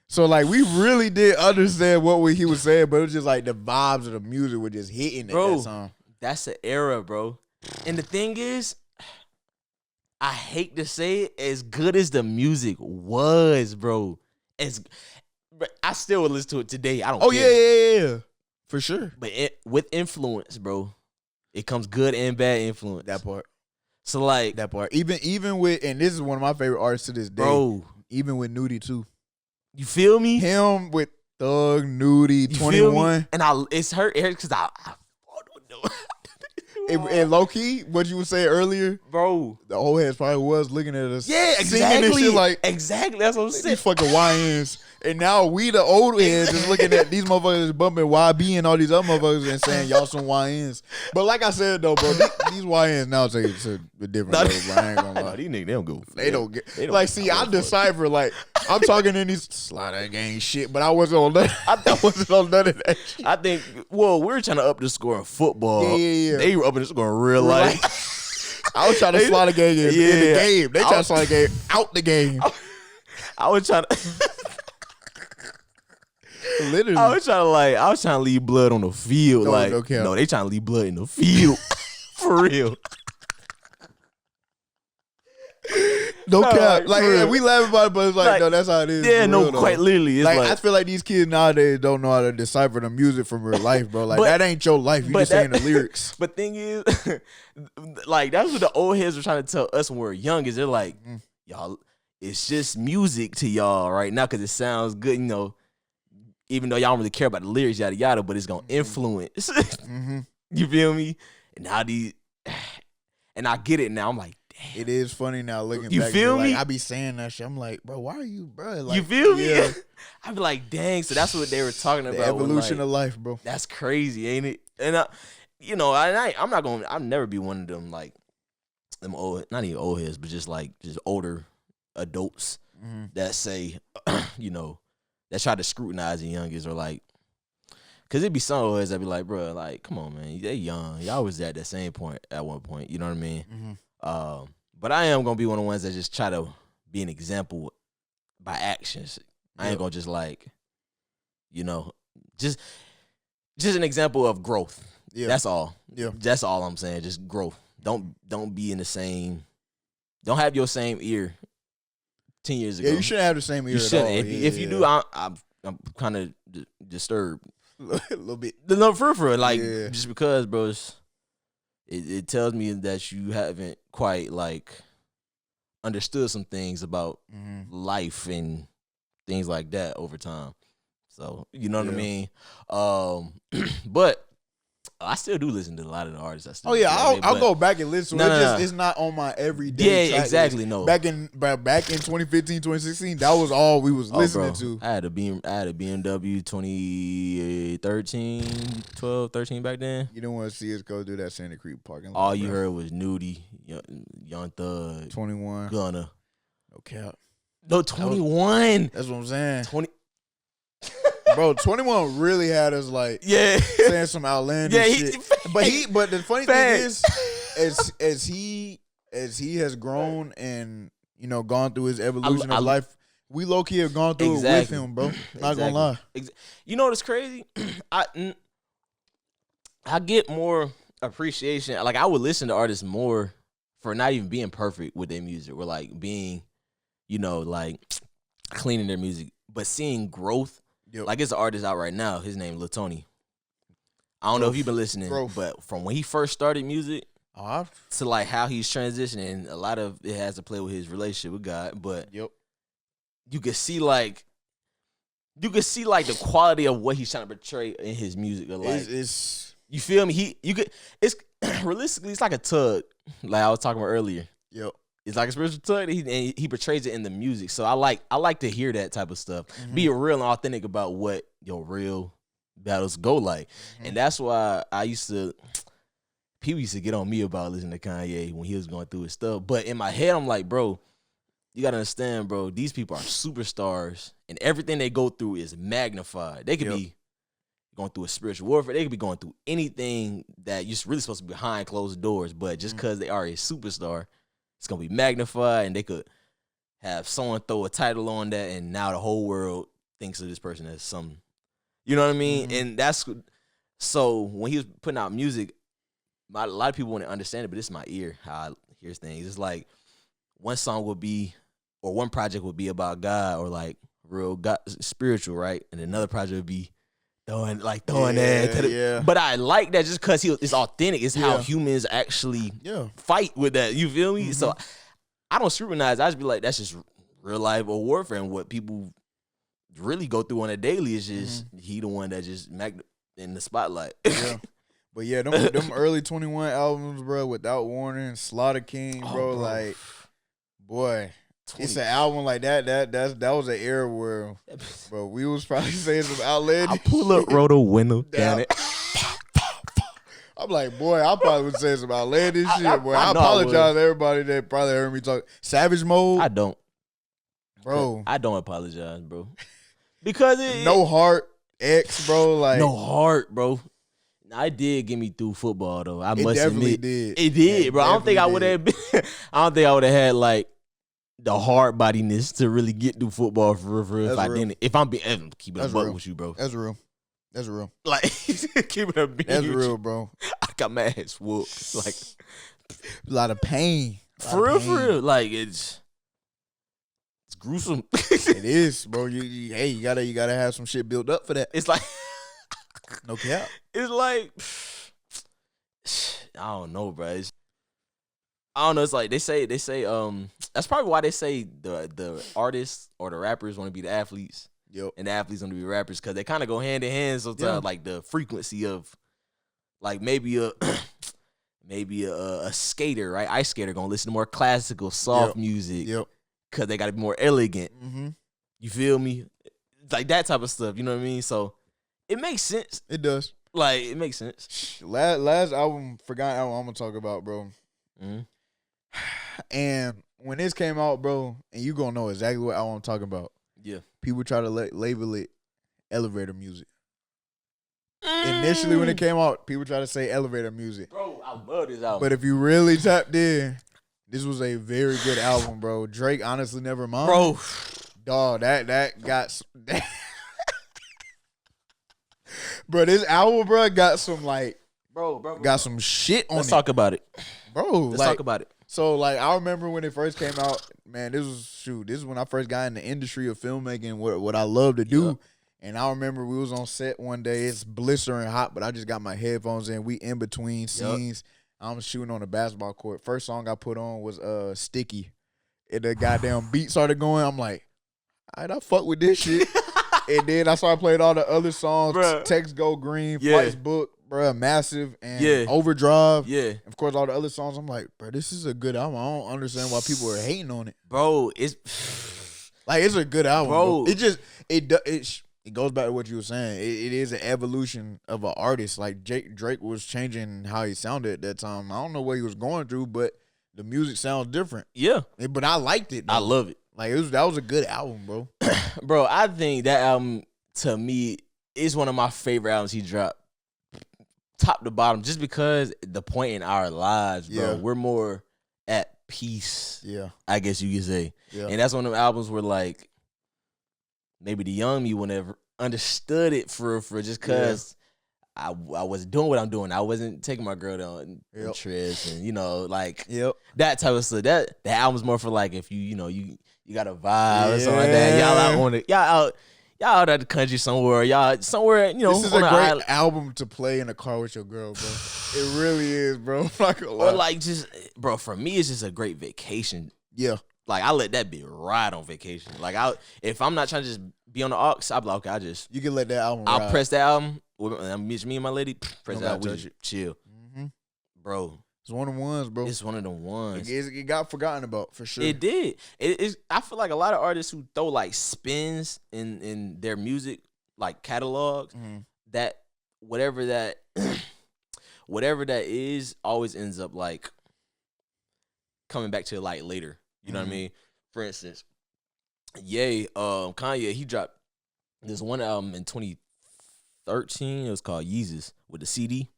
So like we really did understand what he was saying, but it was just like the vibes of the music were just hitting at that song. That's an era, bro. And the thing is, I hate to say it, as good as the music was, bro, but I still would listen to it today. I don't care. Yeah. For sure. But with influence, bro, it comes good and bad influence. That part. So like that part. Even with, and this is one of my favorite artists to this day. Bro. Even with Nudie too. You feel me? Him with Thug, Nudie, 21. And it's hurt because I don't know. And low key, what you were saying earlier, bro, the old heads probably was looking at us. Yeah, exactly. And shit like, exactly. That's what I'm saying. These fucking YNs. And now we, the old heads, is looking at these motherfuckers bumping YB and all these other motherfuckers and saying y'all some YNs. But like I said though, bro, these YNs now take it to a different level. Bro. I ain't gonna lie. These niggas, they don't go. They don't get. Like, see, I decipher. Like, I'm talking in these slide gang shit, but I wasn't on that. I wasn't on none of that shit. I think. Well, we were trying to up the score in football. Yeah. They were upping the score in real life. I was trying to slide a game in the game. They trying to slide a game out the game. I was trying to. Literally. I was trying to leave blood on the field. No, they trying to leave blood in the field. For real. No cap. Like, we laugh about it, but it's like, no, that's how it is. Yeah, no, quite literally. It's like, I feel like these kids nowadays don't know how to decipher the music from real life, bro. Like, that ain't your life. You just saying the lyrics. But thing is, like, that's what the old heads were trying to tell us when we were young. Is they're like, y'all, it's just music to y'all right now because it sounds good, you know. Even though y'all don't really care about the lyrics, yada yada, but it's gonna influence. You feel me? And how and I get it now. I'm like, damn. It is funny now looking you back. Feel me? Like, I be saying that shit. I'm like, bro, why are you, bro? Like, you feel me? Yeah. I be like, dang. So that's what they were talking about. The evolution of life, bro. That's crazy, ain't it? And I'm not gonna. I'll never be one of them like them old, not even old heads, but just older adults that say, you know, that try to scrutinize the youngest or like. Cause it be some old heads that be like, bro, like, come on, man, they young. Y'all was at that same point at one point. You know what I mean? But I am gonna be one of the ones that just try to be an example by actions. I ain't gonna just like, you know, just an example of growth. Yeah. That's all. Yeah. That's all I'm saying. Just growth. Don't be in the same. Don't have your same ear 10 years ago. Yeah, you shouldn't have the same ear. You shouldn't. At all. If you do, I'm kind of disturbed. A little bit. No, for like just because, bro, it tells me that you haven't quite like understood some things about life and things like that over time. So you know what I mean. But I still do listen to a lot of the artists. I'll go back and listen. It's not on my everyday. Yeah, exactly. List. No, back in 2015, 2016, that was all we was listening to. I had a BMW 2013, 12, 13 back then. You don't want to see us go through that Santa Cruz parking lot. All you heard was Nudie, Young Thug, 21, Gunna. No cap. No 21. That's what I'm saying. 20. Bro, 21 really had us like saying some outlandish shit. But the funny thing is, as he has grown and you know gone through his evolution of life, we low key have gone through it with him, bro. Not gonna lie. You know what's crazy? I get more appreciation. Like I would listen to artists more for not even being perfect with their music, or like being, you know, like cleaning their music, but seeing growth. Yep. Like, it's an artist out right now. His name Lil Tony. I don't know if you've been listening, but from when he first started music to like how he's transitioning, a lot of it has to play with his relationship with God. But you could see like the quality of what he's trying to portray in his music. Like, you feel me? It's realistically, it's like a tug. Like I was talking about earlier. Yep. It's like a spiritual tug, and he portrays it in the music. So I like to hear that type of stuff. Be real and authentic about what your real battles go like. And that's why people used to get on me about listening to Kanye when he was going through his stuff. But in my head, I'm like, bro, you got to understand, bro, these people are superstars, and everything they go through is magnified. They could be going through a spiritual warfare. They could be going through anything that you're really supposed to be behind closed doors. But just because they are a superstar, it's going to be magnified, and they could have someone throw a title on that, and now the whole world thinks of this person as something. You know what I mean? And so when he was putting out music, a lot of people want to understand it, but it's my ear, how I hear things. It's like one song would be, or one project would be about God, or like real God, spiritual, right? And another project would be throwing that. But I like that just because it's authentic. It's how humans actually fight with that. You feel me? So I don't scrutinize. I just be like, that's just real life or warfare, and what people really go through on a daily is just he the one that just in the spotlight. But yeah, them early 21 albums, bro, Without Warning, Slaughter King, bro, like, boy. It's an album like that. That was an era where, bro, we was probably saying some outlandish. I pull up, roll the window down it. I'm like, boy, I probably would say some outlandish shit, boy. I apologize to everybody that probably heard me talk. Savage Mode. I don't, bro. I don't apologize, bro, because No Heart X, bro. Like No Heart, bro. I did get me through football though. I must definitely admit, did. It did, bro. I don't think I would have been. I don't think I would have had like the hard bodiness to really get through football for real. For real. If I'm being keeping a buck with you, bro. That's real. Like keeping a beat. That's real, bro. I got my ass whooped. Like a lot of pain. For real. Like it's gruesome. It is, bro. You gotta have some shit built up for that. It's like no cap. It's like I don't know, bro. I don't know. It's like they say. That's probably why they say the artists or the rappers want to be the athletes. Yep. And the athletes want to be rappers because they kind of go hand in hand. Sometimes, like the frequency of, like maybe a skater, right? Ice skater gonna listen to more classical, soft music. Yep. Because they got to be more elegant. Mm-hmm. You feel me? Like that type of stuff. You know what I mean? So it makes sense. It does. Like it makes sense. Last album, forgot album I'm gonna talk about, bro. Mm-hmm. And when this came out, bro, and you gonna know exactly what album I'm talking about. Yeah. People try to label it elevator music. Initially, when it came out, people try to say elevator music. Bro, I love this album. But if you really tapped in, this was a very good album, bro. Drake, honestly, never mind. Bro. Dog, that got... Bro, this album, bro, got some, like... Bro. Got some shit on it. Let's talk about it. Bro, Let's talk about it. So, like, I remember when it first came out, man, this is when I first got in the industry of filmmaking, what I love to do. Yep. And I remember we was on set one day. It's blistering hot, but I just got my headphones in. We in between scenes. Yep. I'm shooting on the basketball court. First song I put on was Sticky. And the goddamn beat started going. I'm like, all right, I fuck with this shit. And then I started playing all the other songs. Bruh. Text Go Green, Flight's Book. Bro, Massive and Overdrive. Yeah. And of course, all the other songs. I'm like, bro, this is a good album. I don't understand why people are hating on it. Bro, it's a good album, bro. It goes back to what you were saying. It is an evolution of an artist. Like Drake was changing how he sounded at that time. I don't know what he was going through, but the music sounds different. Yeah. But I liked it, though. I love it. Like that was a good album, bro. Bro, I think that album to me is one of my favorite albums he dropped. Top to bottom, just because the point in our lives, bro, we're more at peace. Yeah, I guess you could say. Yeah. And that's one of them albums where like maybe the young me would never understood it for just cause I wasn't doing what I'm doing. I wasn't taking my girl down trips and like that type of stuff. That album's more for like if you got a vibe or something like that. Y'all out on it. Y'all out at the country somewhere. Y'all somewhere, This is a great album to play in a car with your girl, bro. It really is, bro. Or like just, bro, for me, it's just a great vacation. Yeah. Like, I let that be ride on vacation. Like, if I'm not trying to just be on the aux, I'll be like, okay, you can let that album I'll ride. press that album. Me and my lady, press that album. Chill. Mm-hmm. Bro. It's one of the ones, bro. It's one of the ones. It got forgotten about, for sure. It did. I feel like a lot of artists who throw, like, spins in their music, like, catalogs, that whatever that is always ends up, like, coming back to, like, later. You know what I mean? For instance, Kanye, he dropped this one album in 2013. It was called Yeezus with the CD.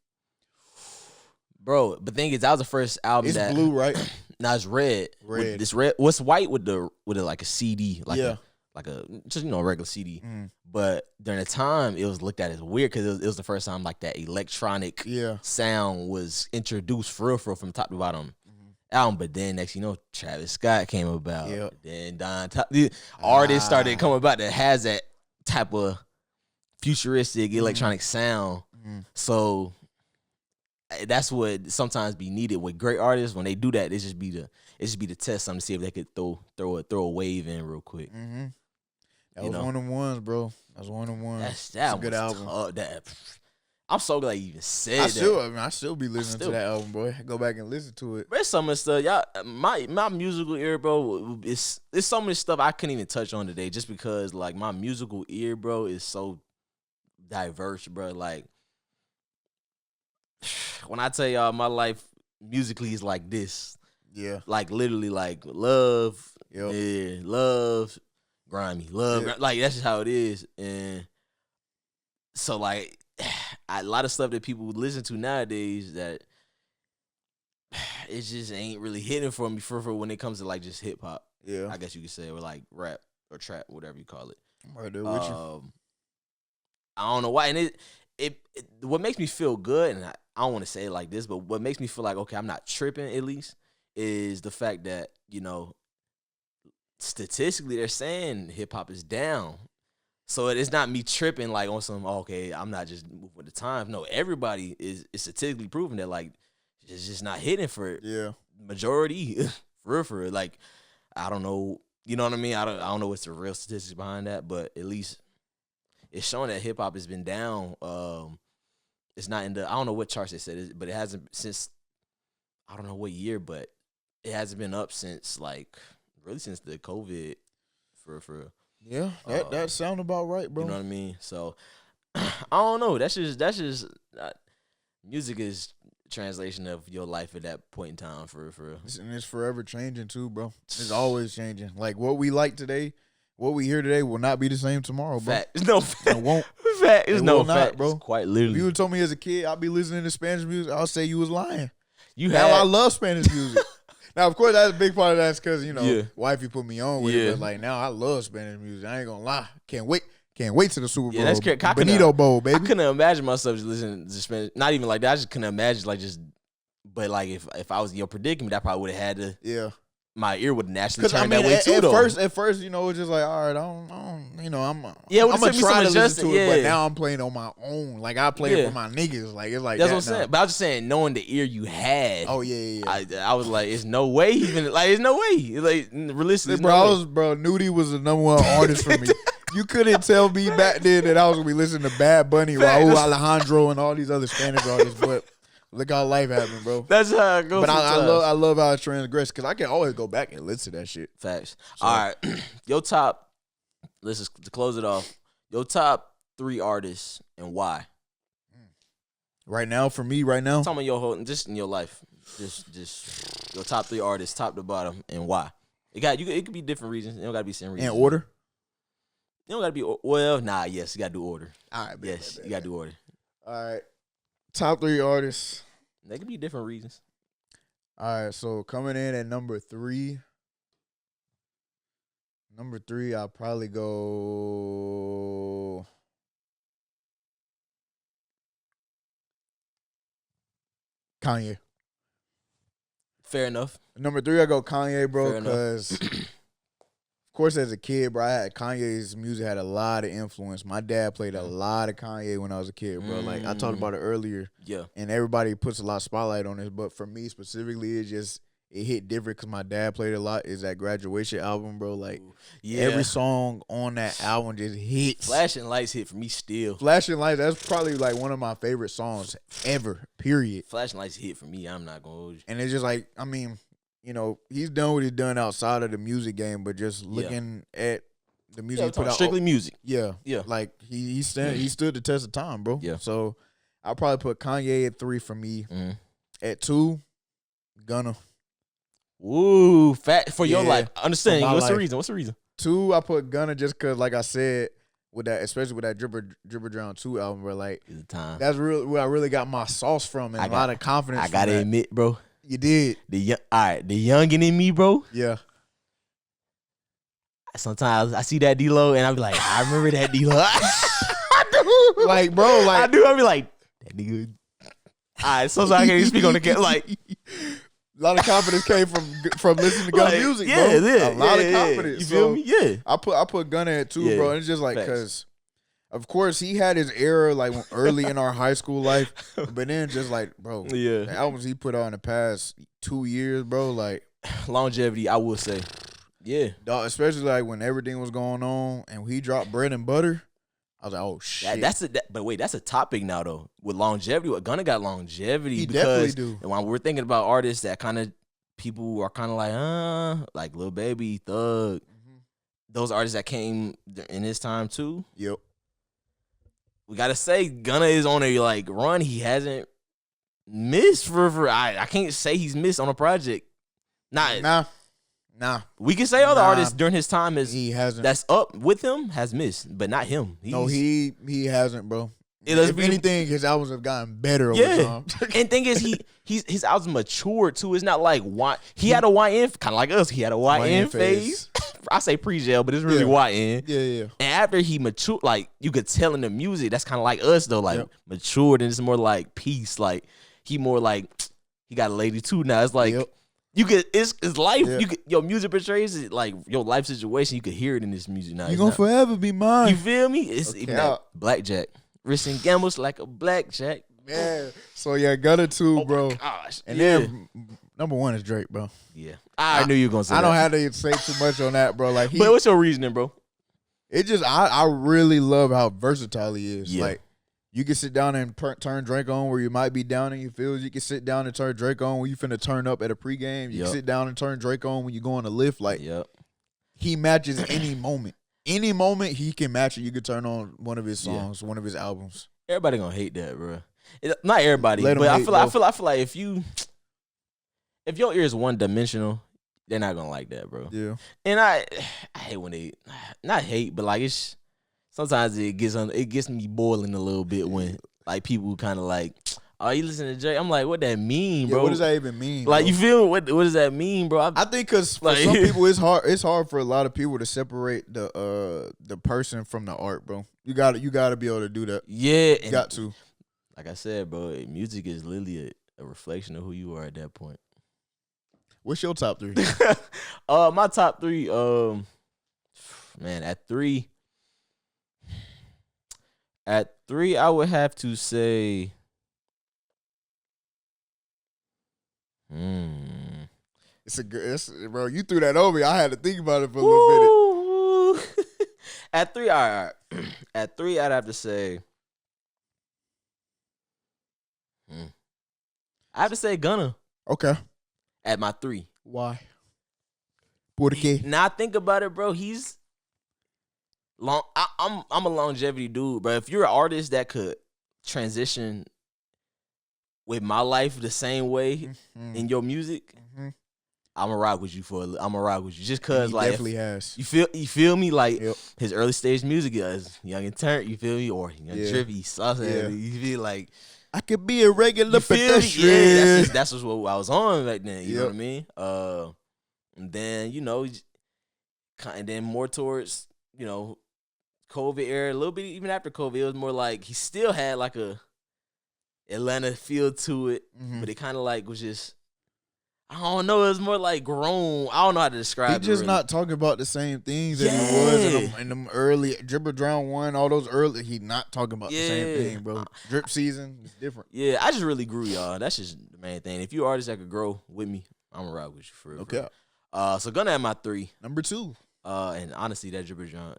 Bro, but the thing is, that was the first album it's blue, right? Nah, it's red. Red. This red. What's white with like a CD, like a just a regular CD. But during the time, it was looked at as weird because it was the first time like that electronic sound was introduced for real from top to bottom. Album, but then next Travis Scott came about. Yep. Then the artists started coming about that has that type of futuristic electronic sound. So that's what sometimes be needed with great artists. When they do that, it just be the test something to see if they could throw a wave in real quick. That was one of them ones, bro. That was one of them ones. That's a good album. I'm so glad you even said that. I still be listening to that album, boy. I go back and listen to it. There's some of the stuff, y'all. My musical ear, bro, it's some of the stuff I couldn't even touch on today, just because like my musical ear, bro, is so diverse, bro. Like when I tell y'all my life musically is like this, like literally like love, love, grimy, love, like that's just how it is, and so like. A lot of stuff that people listen to nowadays that it just ain't really hitting for me for when it comes to like just hip hop. Yeah. I guess you could say, or like rap or trap, whatever you call it. I'm right there with you. I don't know why, and it what makes me feel good, and I don't want to say it like this, but what makes me feel like okay, I'm not tripping at least, is the fact that statistically they're saying hip hop is down. So it's not me tripping like on some okay, I'm not just moving with the time. No, everybody is statistically proven that like it's just not hitting for majority for real. Like I don't know, you know what I mean? I don't know what's the real statistics behind that, but at least it's showing that hip hop has been down. It's not in the I don't know what charts they said, but it hasn't since I don't know what year, but it hasn't been up since like really since the COVID for. Yeah, that sound about right, bro. You know what I mean? So I don't know. That's just music is translation of your life at that point in time for real. And it's forever changing too, bro. It's always changing. Like what we like today, what we hear today will not be the same tomorrow, bro. Fact. No fact. It won't. Fact. It's no not, fact, bro. It's quite literally. If you would told me as a kid I'd be listening to Spanish music, I'll say you was lying. Now I love Spanish music. Now, of course, that's a big part of that's because, wifey put me on with it. But, like, now I love Spanish music. I ain't going to lie. Can't wait to the Super Bowl. That's crazy. Benito Bowl, baby. I couldn't imagine myself just listening to Spanish. Not even like that. I just couldn't imagine, like, just. But, like, if I was in your predicament, I probably would have had to. Yeah. My ear would naturally turn that way, too, though. At first, it's just like, all right, I'm going to try to listen to it. But now I'm playing on my own. Like, I play it for my niggas. Like, it's like that's that what I'm saying. But I was just saying, knowing the ear you had. Oh, yeah. I was like, it's no way even. Like, it's no way. Like, realistically, Nudie was the number one artist for me. You couldn't tell me back then that I was going to be listening to Bad Bunny, Raul Alejandro, and all these other Spanish artists. But look how life happened, bro. That's how it goes. But I love how it transgressed because I can always go back and listen to that shit. Facts. So. All right. Your top, let's just to close it off, your top 3 artists and why? Right now, for me, right now? Tell me your whole, just in your life. Just your top 3 artists, top to bottom, and why. It could be different reasons. It don't got to be the same reasons. In order? You don't got to be, yes, you got to do order. All right, yes, you got to do order. All right. Top 3 artists. They could be different reasons. All right, so coming in at number 3. Number 3, I'll probably go Kanye. Fair enough. Number 3, I go Kanye, bro, because of course as a kid, bro, Kanye's music had a lot of influence. My dad played a lot of Kanye when I was a kid, bro. Like I talked about it earlier. Yeah. And everybody puts a lot of spotlight on this, but for me specifically, it hit different because my dad played a lot. Is that Graduation album, bro? Like every song on that album just hits. Flashing Lights hit for me still. Flashing Lights, that's probably like one of my favorite songs ever. Period. Flashing Lights hit for me. I'm not gonna hold you. And it's just like, I mean, he's done what he's done outside of the music game, but just looking at the music he put out. Strictly music. Yeah. Yeah. Like he stood the test of time, bro. Yeah. So I'll probably put Kanye at 3 for me. At 2, Gunna. Ooh, fat for your life. Understand. What's the reason? 2, I put Gunna just because, like I said, with that, especially with that Dripper Drown 2 album, where like that's where I really got my sauce from and a lot of confidence. I gotta admit, bro. You did. The youngin' in me, bro. Yeah. Sometimes I see that D-Lo and I be like, I remember that D-Lo. I do. Like, bro, like I do. I be like, that nigga. All right, sometimes I can't even speak on the camera. Like, a lot of confidence came from listening to Gunna music, bro. A lot of confidence. You feel me? Yeah. I put Gunna at 2, bro. And it's just like because, of course, he had his era like early in our high school life, but then just like, bro, the albums he put out in the past 2 years, bro, like longevity, I will say, dog, especially like when everything was going on and he dropped Bread and Butter. I was like, oh shit. But wait, that's a topic now though. With longevity, Gunna got longevity. He definitely do. And when we're thinking about artists that kind of people are kind of like Lil Baby, Thug, those artists that came in his time too. Yep. We gotta say Gunna is on a like run. He hasn't missed for I can't say he's missed on a project. Nah. We can say other artists during his time he hasn't. That's up with him has missed, but not him. He hasn't, bro. If anything, his albums have gotten better over time. And thing is, his albums matured too. It's not like he had a YN, kind of like us. He had a YN phase. I say pre-jail, but it's really YN. Yeah. And after he matured, like you could tell in the music, that's kind of like us though. Like matured, and it's more like peace. Like he more like he got a lady too now. It's like you could, it's life. You could, your music portrays it like your life situation. You could hear it in this music now. You gonna forever be mine. You feel me? It's even that blackjack. Risk and gambles like a blackjack. Yeah. So yeah, Gunna too, bro. Gosh. And then number 1 is Drake, bro. Yeah. I knew you were gonna say I that. don't have to say too much on that, bro. Like, but what's your reasoning, bro? It just I really love how versatile he is. Yeah. Like, you can sit down and turn Drake on where you might be down in your feels. You can sit down and turn Drake on when you finna turn up at a pregame. You can sit down and turn Drake on when you go on a lift. Like, he matches any moment. Any moment he can match it, you can turn on one of his songs, one of his albums. Everybody gonna hate that, bro. Not everybody, but I feel like if your ear is one dimensional, they're not gonna like that, bro. Yeah. And I hate when they not hate, but like it's sometimes it gets me boiling a little bit when like people kind of like, oh, you listen to Drake? I'm like, what that mean, bro? What does that even mean? Like, bro? you feel what does that mean, bro? I think because for some people it's hard. It's hard for a lot of people to separate the person from the art, bro. You got to be able to do that. Yeah, you got to. Like I said, bro, music is literally a reflection of who you are at that point. What's your top 3? My top 3, man, at 3, I would have to say, bro. You threw that over me. I had to think about it for a little minute. At 3, all right. At 3, I'd have to say, I have to say Gunna. Okay. At my 3. Why? Por qué? Now I think about it, bro. He's long. I'm a longevity dude, bro. If you're an artist that could transition with my life the same way in your music, I'm gonna rock with you just cause like definitely has. You feel me like his early stage music is Young and Turnt. You feel me, or Young Trippy, Sauce. You feel like I could be a regular pedestrian. Yeah, that's just what I was on back then. You know what I mean? And then and then more towards COVID era, a little bit even after COVID, it was more like he still had like a Atlanta feel to it, but it kind of like was just, I don't know, it was more like grown. I don't know how to describe it. He just really. not talking about the same things that he was in them early Dribble Drown 1, all those early. He not talking about the same thing, bro. Drip season is different. Yeah, I just really grew, y'all. That's just the main thing. If you're an artist that could grow with me, I'm gonna rock with you for real. Okay. So Gunna at my 3. Number 2. And honestly, that Dribble Drown,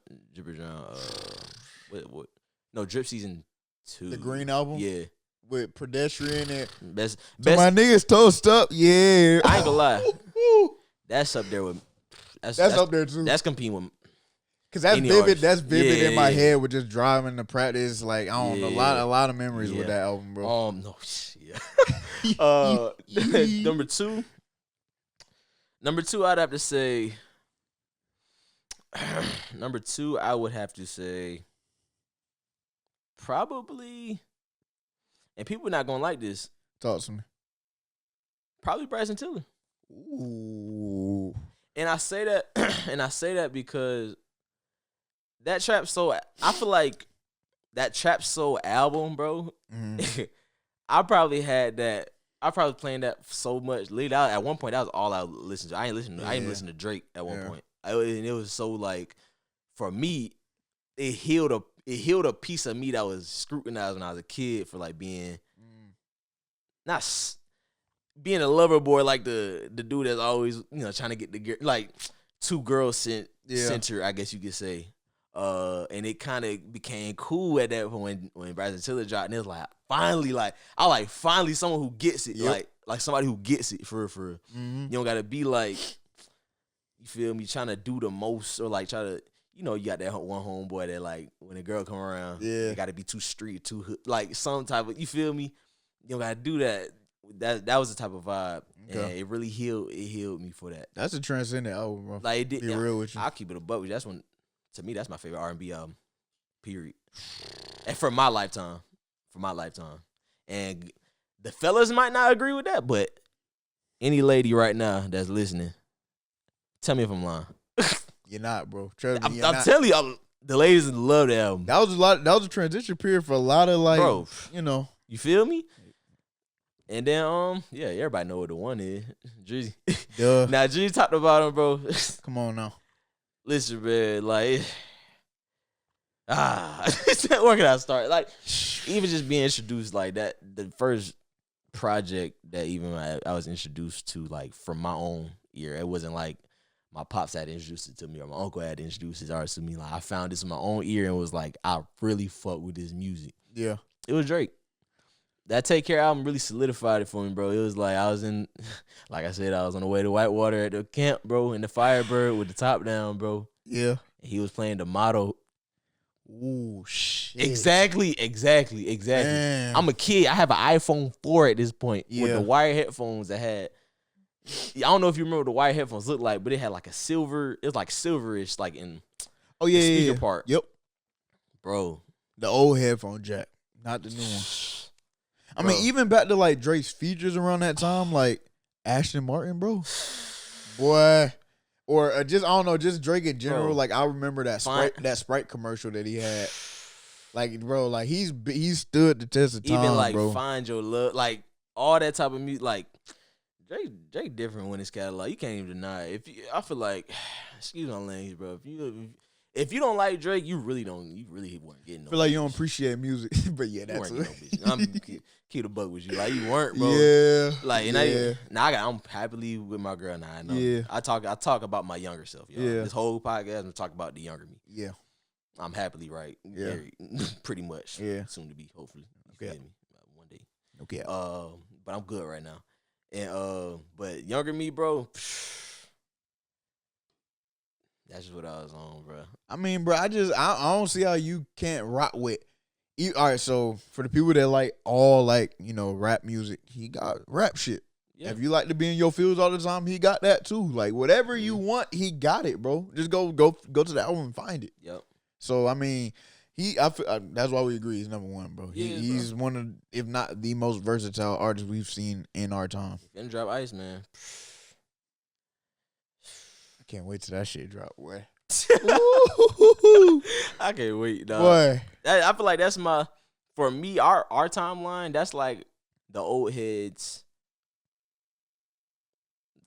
what? No, Drip Season 2. The Green album? Yeah. With Pedestrian and best my niggas toast up, yeah. I ain't gonna lie, that's up there with. That's up there too. That's competing with. Cause that's vivid. Artist. That's vivid in my head with just driving to practice. Like I don't know, a lot of memories with that album, bro. No, Number 2. I'd have to say. Number 2, I would have to say. Probably. And people not gonna like this. Talk to me. Probably Bryson Tiller. Ooh. And I say that because that Trap Soul, I feel like that Trap Soul album, bro. I probably had that. I probably playing that so much. At one point, that was all I listened to. I ain't listen to Drake at one point. And it was so like, for me, it healed a piece of me that was scrutinized when I was a kid for like being being a lover boy, like the dude that's always trying to get the like two girls center, I guess you could say. And it kind of became cool at that point when Bryson Tiller dropped, and it was like finally someone who gets it, like somebody who gets it for real. You don't gotta be like, you feel me, trying to do the most or like try to. You got that one homeboy that like when a girl come around, they got to be too street, too hood, like some type of. You feel me? You don't got to do that. That was the type of vibe, and it really healed. It healed me for that. That's a transcendent album, bro. Like it did. Be real with you. I'll keep it a buck with you. To me, that's my favorite R&B album. Period. And for my lifetime, for my lifetime. And the fellas might not agree with that, but any lady right now that's listening, tell me if I'm lying. You're not, bro. Trust me, I'm telling you, the ladies love the album. That was a transition period for a lot of like, bro, you know. You feel me? And then, yeah, everybody know what the one is. Drizzy. Duh. Now, Drizzy talked about him, bro. Come on now. Listen, man, like, where can I start? Like, even just being introduced like that, the first project that even I was introduced to, like, from my own ear, it wasn't like my pops had introduced it to me or my uncle had introduced his artist to me. Like, I found this in my own ear and was like, I really fuck with this music. Yeah. It was Drake. That Take Care album really solidified it for me, bro. It was like I was in, like I said, I was on the way to Whitewater at the camp, bro, in the Firebird with the top down, bro. Yeah. And he was playing the motto. Ooh, shit. Exactly. Damn. I'm a kid. I have an iPhone 4 at this point with Yeah. the wired headphones that had, I don't know if you remember what the wired headphones looked like, but it had like a silver, it was like silverish, like in Oh, yeah, the speaker yeah. part. Yep. Bro. The old headphone jack, not the new one. I Bro. mean, even back to like Drake's features around that time, like Ashton Martin, bro. Boy. Or just, I don't know, just Drake in general. Bro. Like, I remember that Sprite commercial that he had. Like, bro, like, he's stood the test of time, Even like bro. Find Your Love, like all that type of music, like Drake different when his catalog. You can't even deny it. I feel like, excuse my language, bro. If you don't like Drake, you really weren't getting no. I feel like you don't appreciate music, but yeah, you that's weren't getting no bitch. I'm keep the buck with you, like you weren't, bro. Yeah, like yeah. I'm happily with my girl now. I know. Yeah. I talk about my younger self. Y'all. Yeah. This whole podcast, I'm talking about the younger me. Yeah, I'm happily right. Yeah. Married, pretty much. Yeah. Soon to be, hopefully. You Okay. feel me? One day. okay. But I'm good right now. And but younger me, bro. That's just what I was on, bro. I mean, bro, I don't see how you can't rock with. All right, so for the people that like all like, you know, rap music, he got rap shit. Yeah. If you like to be in your fields all the time, he got that too. Like whatever you want, he got it, bro. Just go to the album and find it. Yep. So I mean, that's why we agree he's number one, bro. Yeah, He's one of, if not the most versatile artist we've seen in our time. Finna drop Ice, man. I can't wait till that shit drop, boy. I can't wait, dog. Boy. I feel like that's for me, our timeline, that's like the old heads.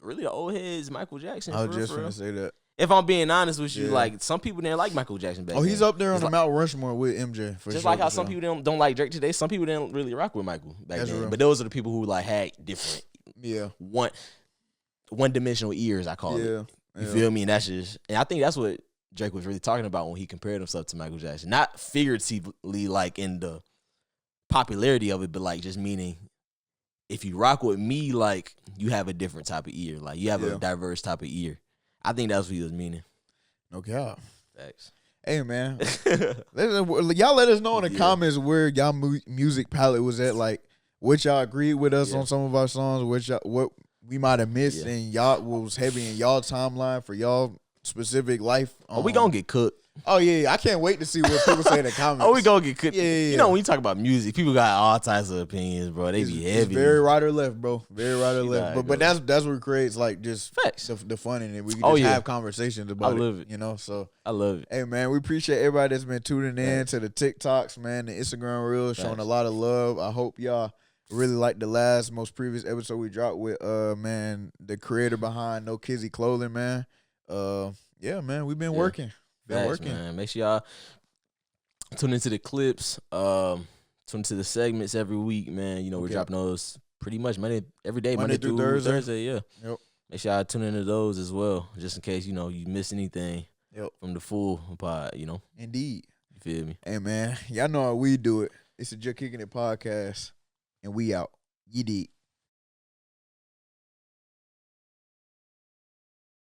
Really, the old heads, Michael Jackson. I was just for real. gonna say that. If I'm being honest with you, Yeah. like some people didn't like Michael Jackson back Oh, he's then. up there on It's the like- Mount Rushmore with MJ. For Just sure, like how for some sure. people don't like Drake today. Some people didn't really rock with Michael back That's then. real. But those are the people who like had different Yeah. one dimensional ears, I call it. Yeah. You feel me? And I think that's what Drake was really talking about when he compared himself to Michael Jackson. Not figuratively like in the popularity of it, but like just meaning if you rock with me, like you have a different type of ear. Like you have Yeah. a diverse type of ear. I think that's what he was meaning. No cap. Thanks. Hey, man. Y'all let us know in the comments where y'all music palette was at. Like, what y'all agreed with us on some of our songs, what we might have missed, and y'all what was heavy in y'all timeline for y'all specific life. Oh, we gonna get cooked. Oh, yeah. I can't wait to see what people say in the comments. Oh, we gonna get cooked. Yeah. You know, when you talk about music, people got all types of opinions, bro. They be heavy. It's very right or left, bro. Very right or You left. know how But it that's what creates, like, just Facts. the fun in it. We can Oh, just yeah. have conversations about I love it. You know, so. I love it. Hey, man, we appreciate everybody that's been tuning in Thanks. to the TikToks, man, the Instagram Reels, showing Thanks. a lot of love. I hope y'all really liked the most previous episode we dropped with, man, the creator behind No Kizzy Clothing, man. Yeah, man, we've been working. Been Thanks, working. man. Make sure y'all tune into the clips, tune into the segments every week, man. You know, we're dropping those pretty much every day, Monday through Thursday. Yeah. Yep. Make sure y'all tune into those as well, just in case, you know, you miss anything from the full pod, you know. Indeed. You feel me? Hey, man, y'all know how we do it. It's the Juh Kickin It Podcast, and we out. You dig.